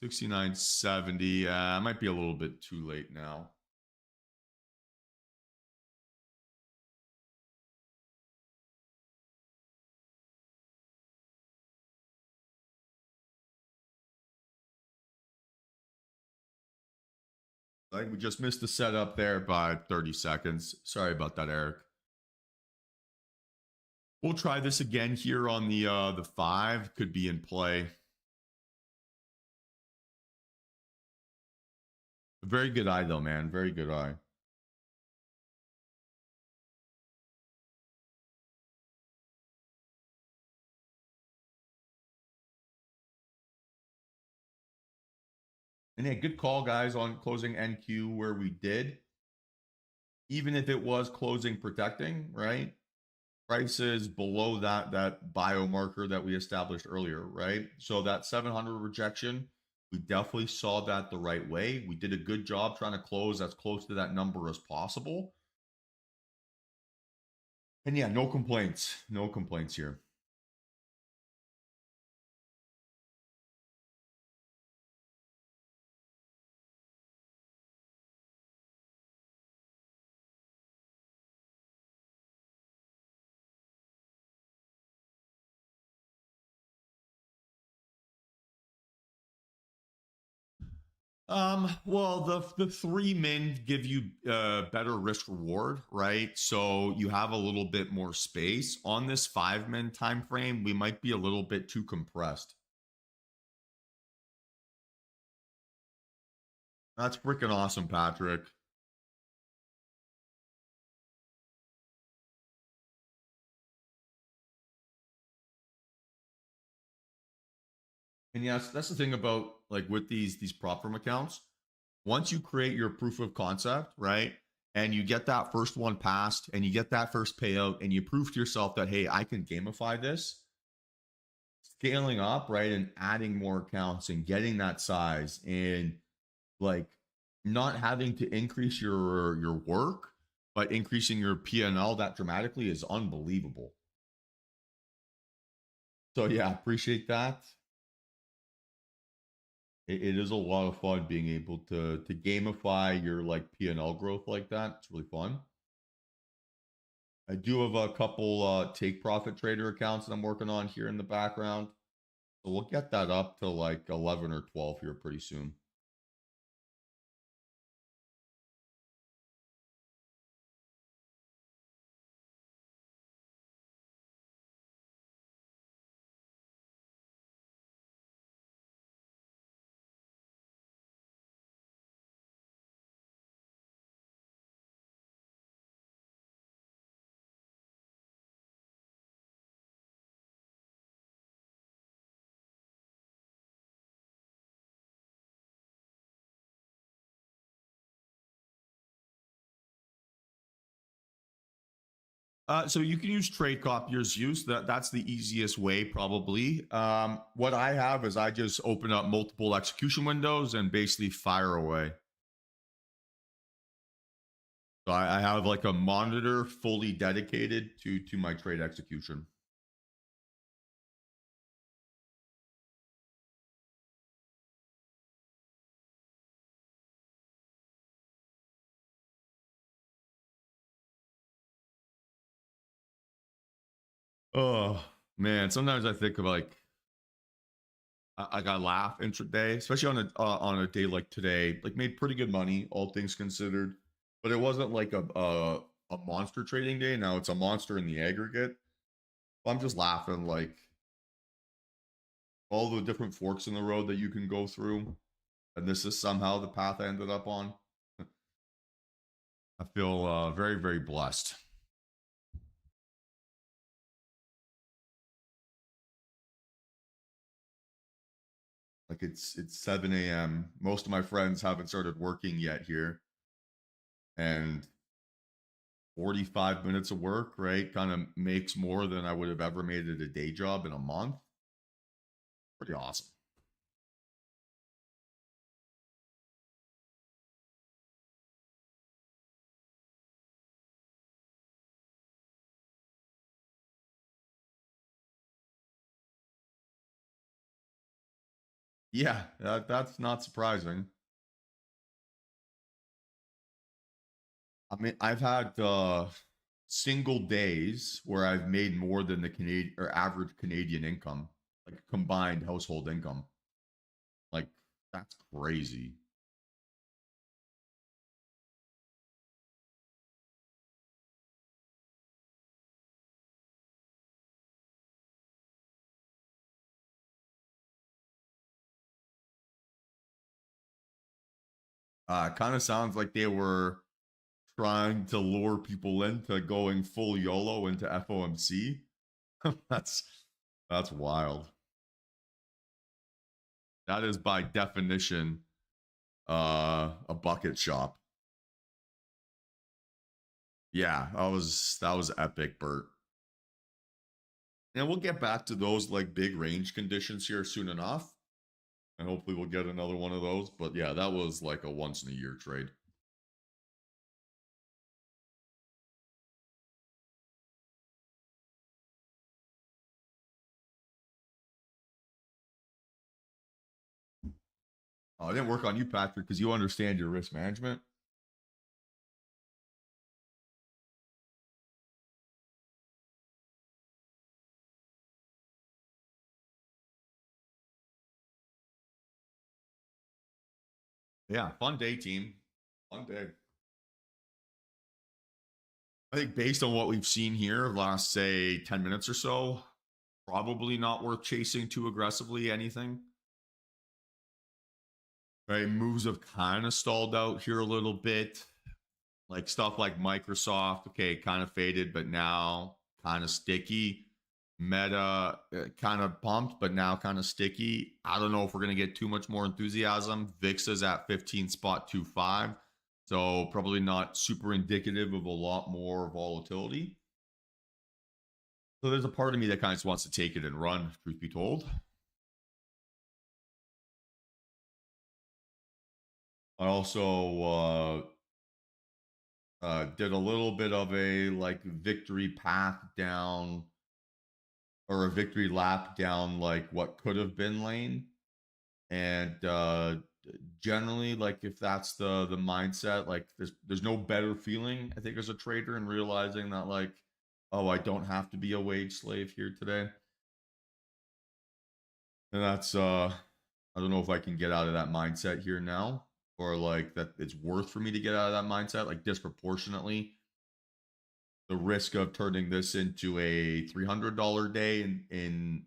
69.70. Might be a little bit too late now. I think we just missed the setup there by 30 seconds. Sorry about that, Eric. We'll try this again here on the 5. Could be in play. Very good eye though, man. Very good eye. And yeah, good call, guys, on closing NQ where we did. Even if it was closing protecting, right? Prices below that biomarker that we established earlier, right? So that 700 rejection, we definitely saw that the right way. We did a good job trying to close as close to that number as possible. And yeah, no complaints. No complaints here. Well, the 3 min give you better risk reward, right? So you have a little bit more space. On this 5 min time frame, we might be a little bit too compressed. That's freaking awesome, Patrick. And yes, that's the thing about like with these prop firm accounts. Once you create your proof of concept, right? And you get that first one passed and you get that first payout and you prove to yourself that, hey, I can gamify this, scaling up, right? And adding more accounts and getting that size and like not having to increase your work, but increasing your P&L that dramatically is unbelievable. So yeah, appreciate that. It is a lot of fun being able to gamify your like P&L growth like that. It's really fun. I do have a couple take profit trader accounts that I'm working on here in the background. So we'll get that up to like 11 or 12 here pretty soon. So you can use trade copiers use that's the easiest way probably. What I have is I just open up multiple execution windows and basically fire away. So I have like a monitor fully dedicated to my trade execution. Oh man, sometimes I think of like I got laugh intraday, especially on a day like today. Like made pretty good money, all things considered, but it wasn't like a monster trading day. Now it's a monster in the aggregate. I'm just laughing like all the different forks in the road that you can go through, and this is somehow the path I ended up on. I feel very very blessed. Like it's 7 a.m. Most of my friends haven't started working yet here, and 45 minutes of work, right, kind of makes more than I would have ever made at a day job in a month. Pretty awesome. Yeah, that's not surprising. I mean, I've had single days where I've made more than the Canadian or average Canadian income, like combined household income. Like that's crazy. Kind of sounds like they were trying to lure people into going full YOLO into FOMC. that's that's wild. That is by definition a bucket shop. Yeah, that was epic, Bert. And we'll get back to those like big range conditions here soon enough. And hopefully we'll get another one of those. But yeah, that was like a once in a year trade. Oh, it didn't work on you, Patrick, because you understand your risk management. Yeah, fun day, team. Fun day. I think based on what we've seen here last, say, 10 minutes or so, probably not worth chasing too aggressively anything. Right? Moves have kind of stalled out here a little bit. Like stuff like Microsoft, okay, kind of faded, but now kind of sticky. Meta kind of pumped, but now kind of sticky. I don't know if we're going to get too much more enthusiasm. VIX is at 15.25. So probably not super indicative of a lot more volatility. So there's a part of me that kind of just wants to take it and run, truth be told. I also did a little bit of a like victory path down or a victory lap down like what could have been lane. And generally, like if that's the mindset, like there's no better feeling, I think, as a trader and realizing that like, oh, I don't have to be a wage slave here today. And that's I don't know if I can get out of that mindset here now, or like that it's worth for me to get out of that mindset, like disproportionately. The risk of turning this into a $300 day in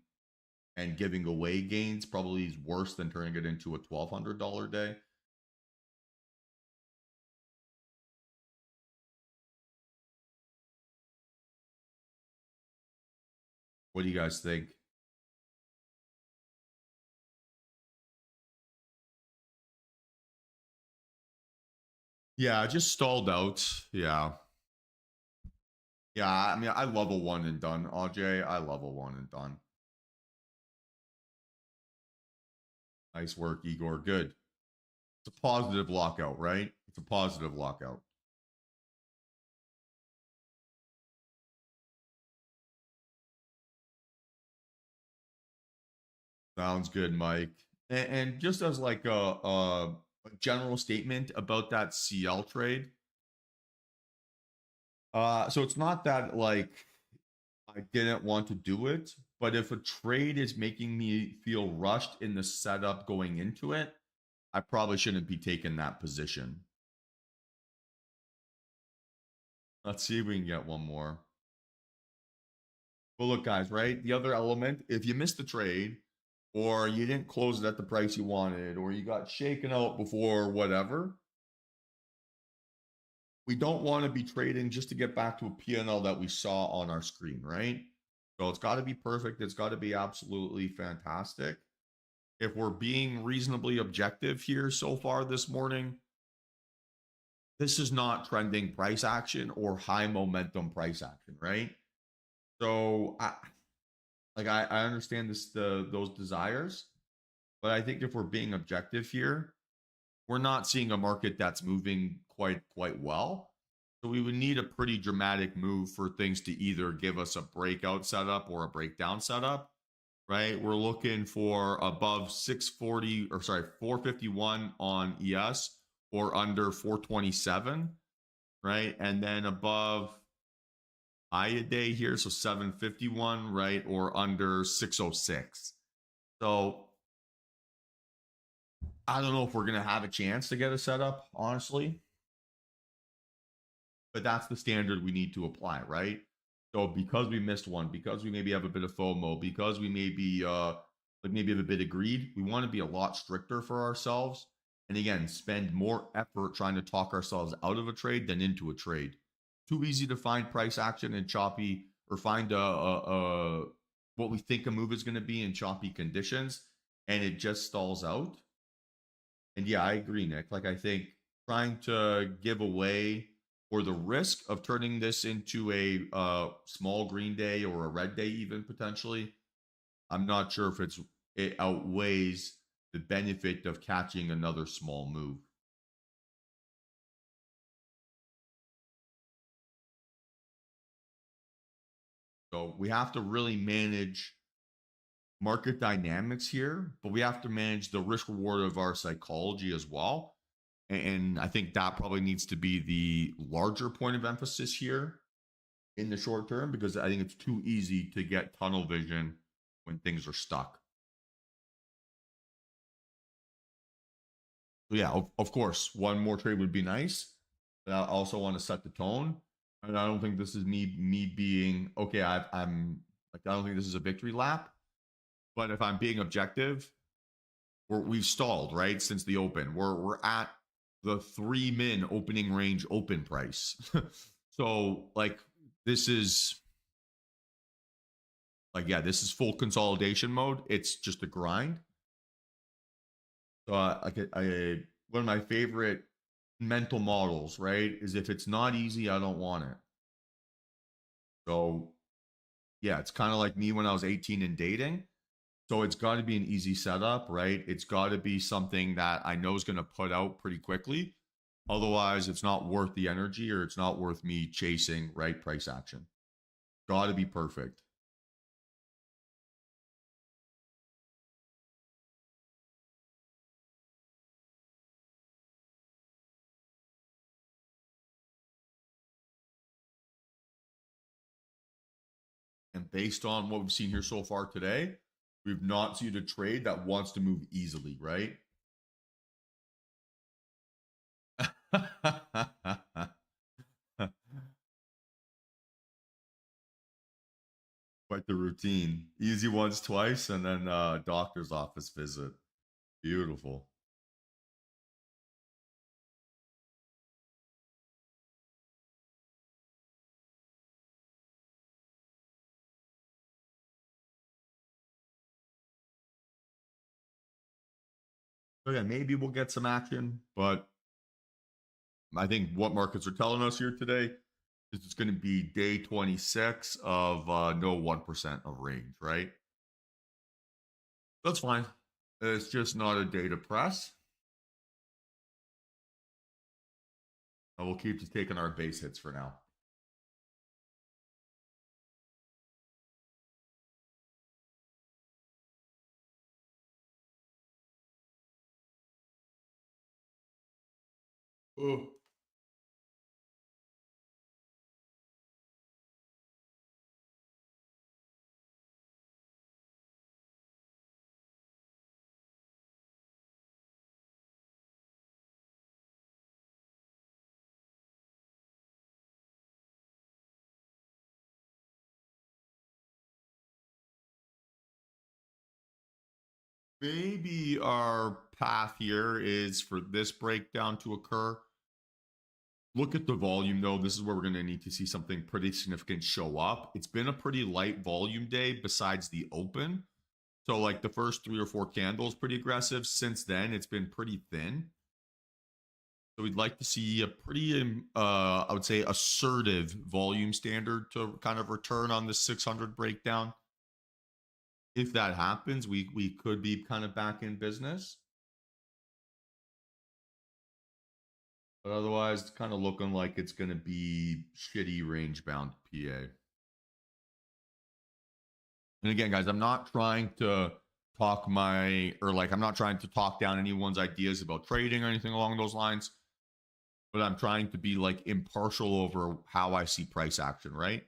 and giving away gains probably is worse than turning it into a $1,200 day. What do you guys think? Yeah, just stalled out. Yeah. Yeah, I mean, I love a one and done, AJ. I love a one and done. Nice work, Igor. Good. It's a positive lockout, right? It's a positive lockout. Sounds good, Mike. And just as like a general statement about that CL trade, so it's not that like I didn't want to do it, but if a trade is making me feel rushed in the setup going into it, I probably shouldn't be taking that position. Let's see if we can get one more. But look, guys, right? The other element, if you missed the trade or you didn't close it at the price you wanted or you got shaken out before whatever, we don't want to be trading just to get back to a P&L that we saw on our screen, right? So it's got to be perfect. It's got to be absolutely fantastic. If we're being reasonably objective here so far this morning, this is not trending price action or high momentum price action, right? So I understand those desires, but I think if we're being objective here, we're not seeing a market that's moving quite well. So we would need a pretty dramatic move for things to either give us a breakout setup or a breakdown setup, right? We're looking for above 640 or sorry, 451 on ES or under 427, right? And then above a day here, so 751, right? Or under 606. So I don't know if we're gonna have a chance to get a setup, honestly. But that's the standard we need to apply, right? So because we missed one, because we maybe have a bit of FOMO, because we maybe maybe have a bit of greed, we want to be a lot stricter for ourselves. And again, spend more effort trying to talk ourselves out of a trade than into a trade. Too easy to find price action and choppy, or find what we think a move is going to be in choppy conditions, and it just stalls out. And yeah, I agree, Nick. Like I think trying to give away or the risk of turning this into a small green day or a red day, even potentially, I'm not sure if it outweighs the benefit of catching another small move. So we have to really manage market dynamics here, but we have to manage the risk reward of our psychology as well. And I think that probably needs to be the larger point of emphasis here in the short term, because I think it's too easy to get tunnel vision when things are stuck. So yeah, of course, one more trade would be nice, but I also want to set the tone. And I don't think this is me being okay. I'm like, I don't think this is a victory lap. But if I'm being objective, we've stalled right since the open. We're at the 3 min opening range open price. So like this is this is full consolidation mode. It's just a grind. So one of my favorite mental models, right, is if it's not easy, I don't want it. So yeah, it's kind of like me when I was 18 and dating. So it's got to be an easy setup, right? It's got to be something that I know is going to put out pretty quickly. Otherwise, it's not worth the energy, or it's not worth me chasing right price action. Got to be perfect. And based on what we've seen here so far today, we've not seen a trade that wants to move easily, right? Quite the routine. Easy once, twice, and then doctor's office visit. Beautiful. So yeah, maybe we'll get some action, but I think what markets are telling us here today, This is going to be day 26 of no 1% of range, right? That's fine. It's just not a day to press. And we'll keep just taking our base hits for now. Oh. Maybe our path here is for this breakdown to occur. Look at the volume though. This is where we're going to need to see something pretty significant show up. It's been a pretty light volume day besides the open. So like the first 3 or 4 candles, pretty aggressive. Since then, it's been pretty thin. So we'd like to see a pretty, I would say, assertive volume standard to kind of return on the 600 breakdown. If that happens, we could be kind of back in business. But otherwise, it's kind of looking like it's going to be shitty range bound PA. And again, guys, I'm not trying to I'm not trying to talk down anyone's ideas about trading or anything along those lines, but I'm trying to be like impartial over how I see price action, right?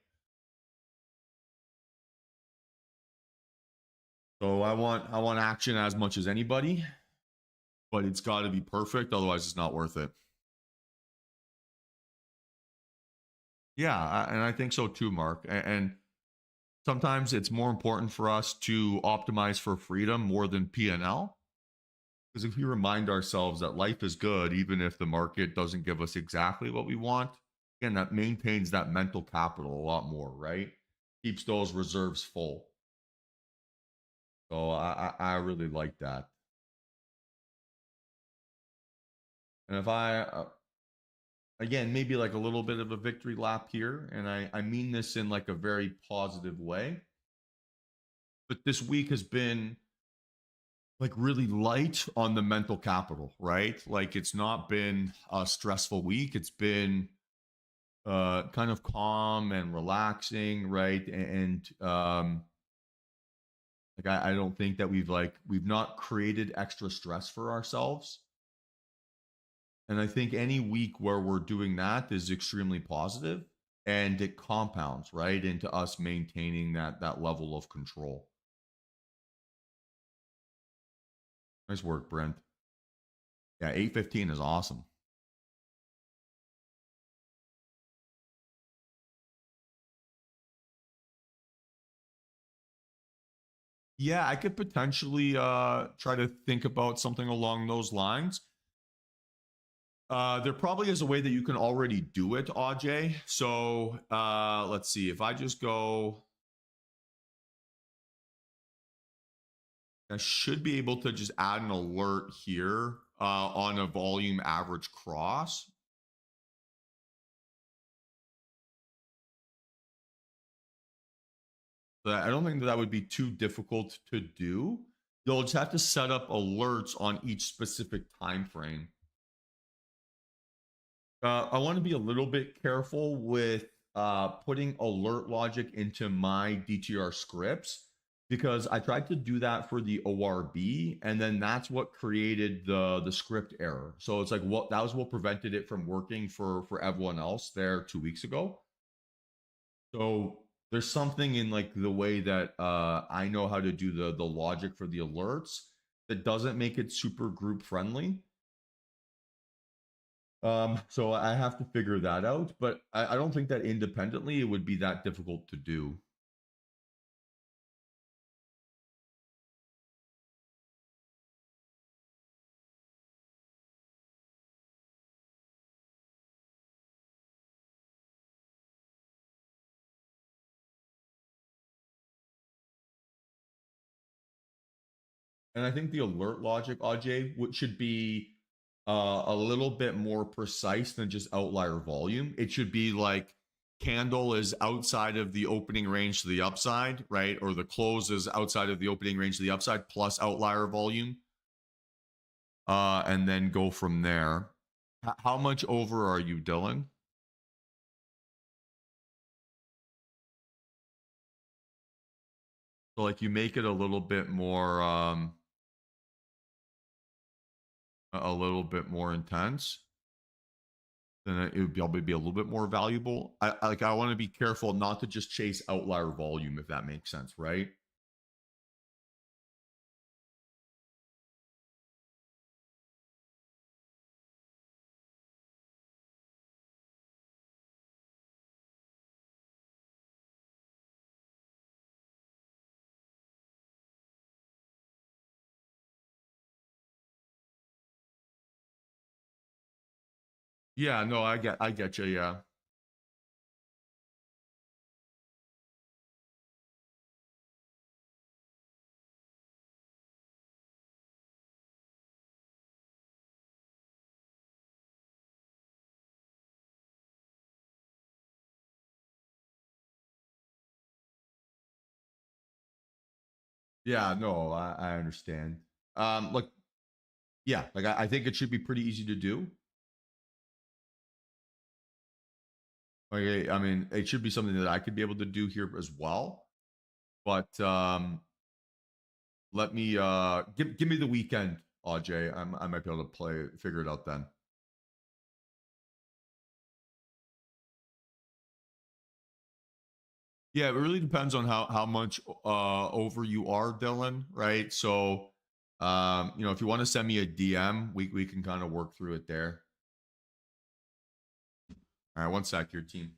So I want action as much as anybody, but it's got to be perfect, otherwise it's not worth it. Yeah, and I think so too, Mark. And sometimes it's more important for us to optimize for freedom more than P&L. Because if we remind ourselves that life is good, even if the market doesn't give us exactly what we want, again, that maintains that mental capital a lot more, right? Keeps those reserves full. So I really like that. And if again, maybe like a little bit of a victory lap here, and I mean this in like a very positive way. But this week has been like really light on the mental capital, right? Like it's not been a stressful week. It's been kind of calm and relaxing, right? And like I don't think that we've not created extra stress for ourselves. And I think any week where we're doing that is extremely positive, and it compounds right into us maintaining that level of control. Nice work, Brent. Yeah, 8:15 is awesome. Yeah, I could potentially try to think about something along those lines. There probably is a way that you can already do it, Aj. So let's see. If I just go, I should be able to just add an alert here on a volume average cross. But I don't think that would be too difficult to do. You'll just have to set up alerts on each specific time frame. I want to be a little bit careful with putting alert logic into my DTR scripts, because I tried to do that for the ORB, and then that's what created the script error. So it's like that was what prevented it from working for everyone else there 2 weeks ago. So there's something in like the way that I know how to do the logic for the alerts that doesn't make it super group friendly. So I have to figure that out, but I don't think that independently it would be that difficult to do. And I think the alert logic, Aj, should be a little bit more precise than just outlier volume. It should be like candle is outside of the opening range to the upside, right? Or the close is outside of the opening range to the upside plus outlier volume. And then go from there. How much over are you, Dylan? So like you make it a little bit more a little bit more intense, then it would probably be a little bit more valuable. I want to be careful not to just chase outlier volume, if that makes sense, right? Yeah, no, I get you, yeah. Yeah, no, I understand. Look, yeah, like I think it should be pretty easy to do. Like, I mean, it should be something that I could be able to do here as well. But let me give me the weekend, AJ. I might be able to figure it out then. Yeah, it really depends on how much over you are, Dylan, right? So you know, if you want to send me a DM, we can kind of work through it there. All right, one sec, your team.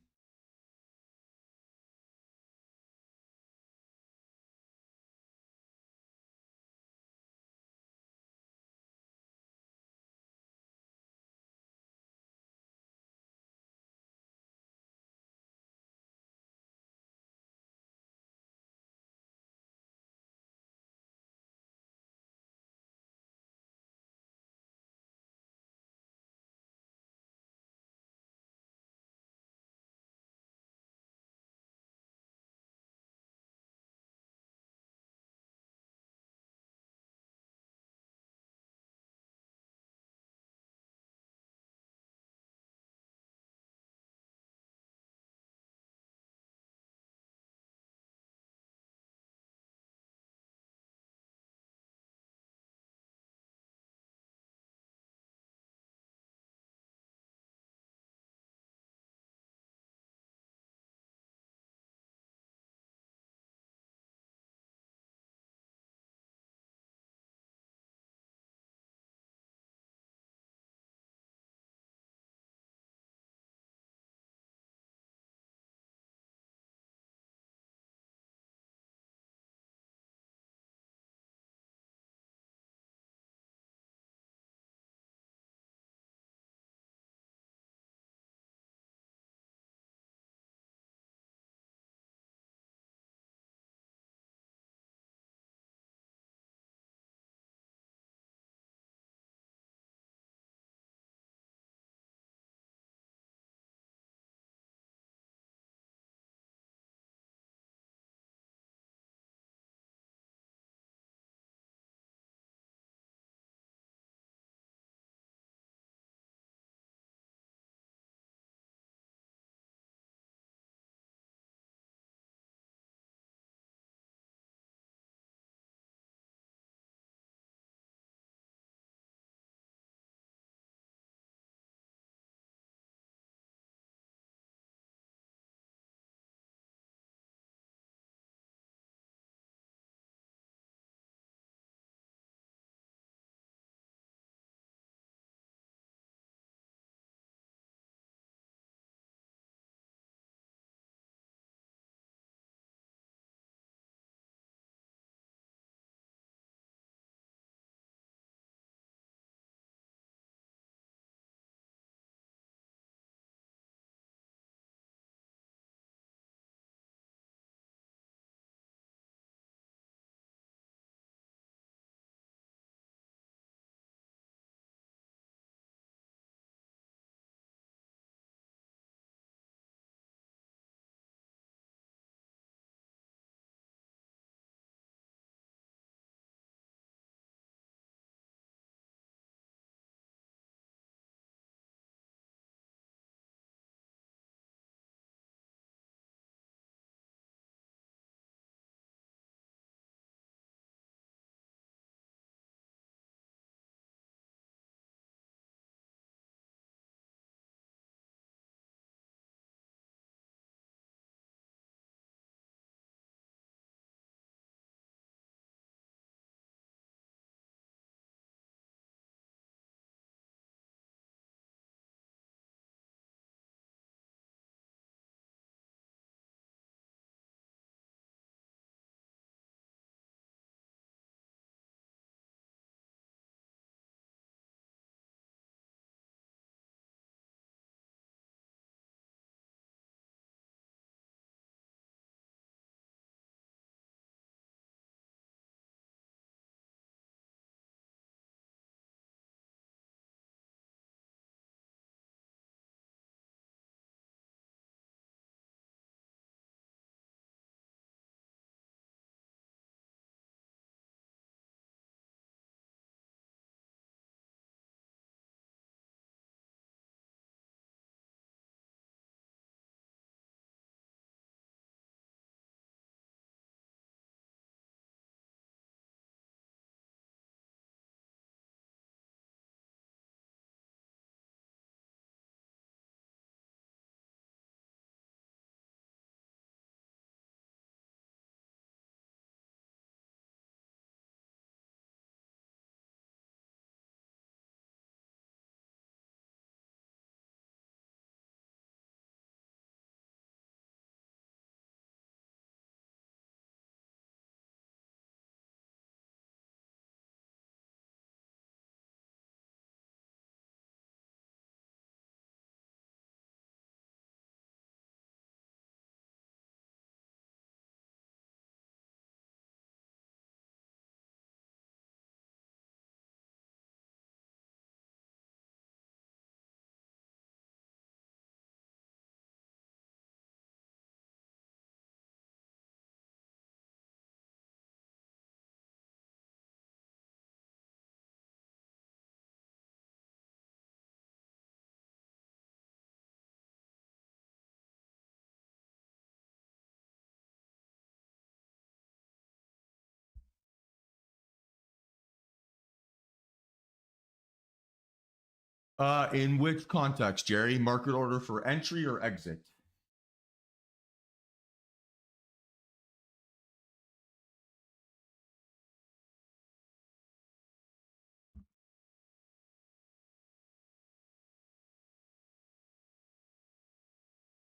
In which context, Jerry? Market order for entry or exit?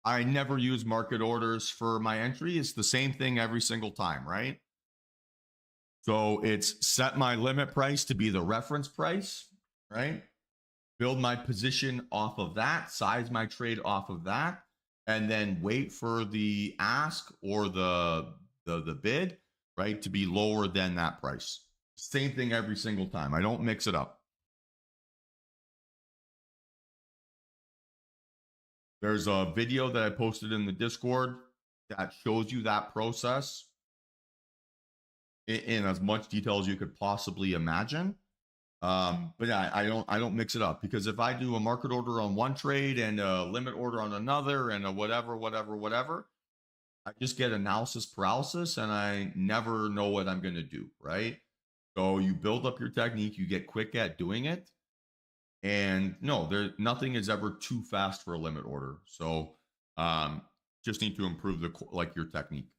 I never use market orders for my entry. It's the same thing every single time, right? So it's set my limit price to be the reference price, right? Build my position off of that, size my trade off of that, and then wait for the ask or the bid, right, to be lower than that price. Same thing every single time. I don't mix it up. There's a video that I posted in the Discord that shows you that process in as much detail as you could possibly imagine. But yeah, I don't mix it up, because if I do a market order on one trade and a limit order on another and a whatever, I just get analysis paralysis and I never know what I'm going to do, right? So you build up your technique, you get quick at doing it, and no, nothing is ever too fast for a limit order. So just need to improve your technique.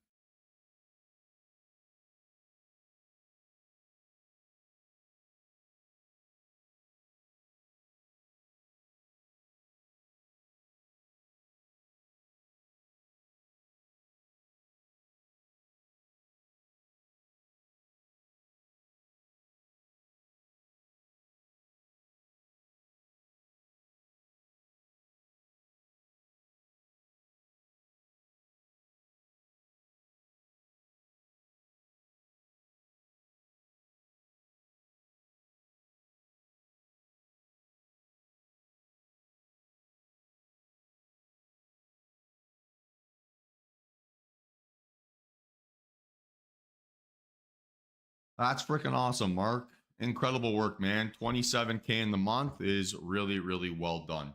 That's freaking awesome, Mark. Incredible work, man. 27K in the month is really, really well done.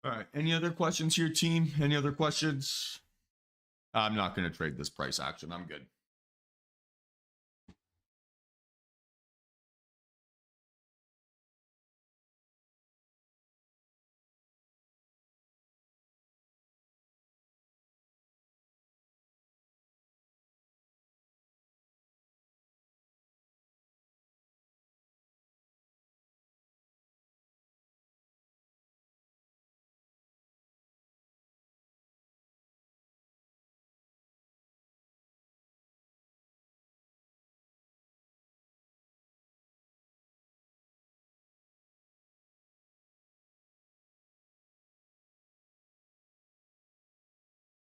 All right. Any other questions here, team? Any other questions? I'm not going to trade this price action. I'm good.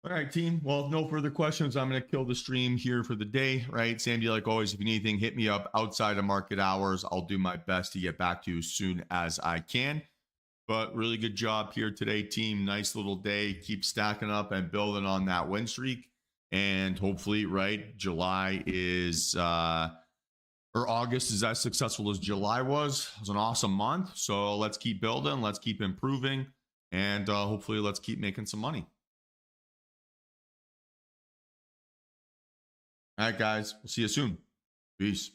All right, team. Well, if no further questions, I'm going to kill the stream here for the day, right? Sandy, like always, if you need anything, hit me up outside of market hours. I'll do my best to get back to you as soon as I can. But really good job here today, team. Nice little day. Keep stacking up and building on that win streak. And hopefully, right, July is, or August is as successful as July was. It was an awesome month. So let's keep building. Let's keep improving. And hopefully, let's keep making some money. All right, guys. We'll see you soon. Peace.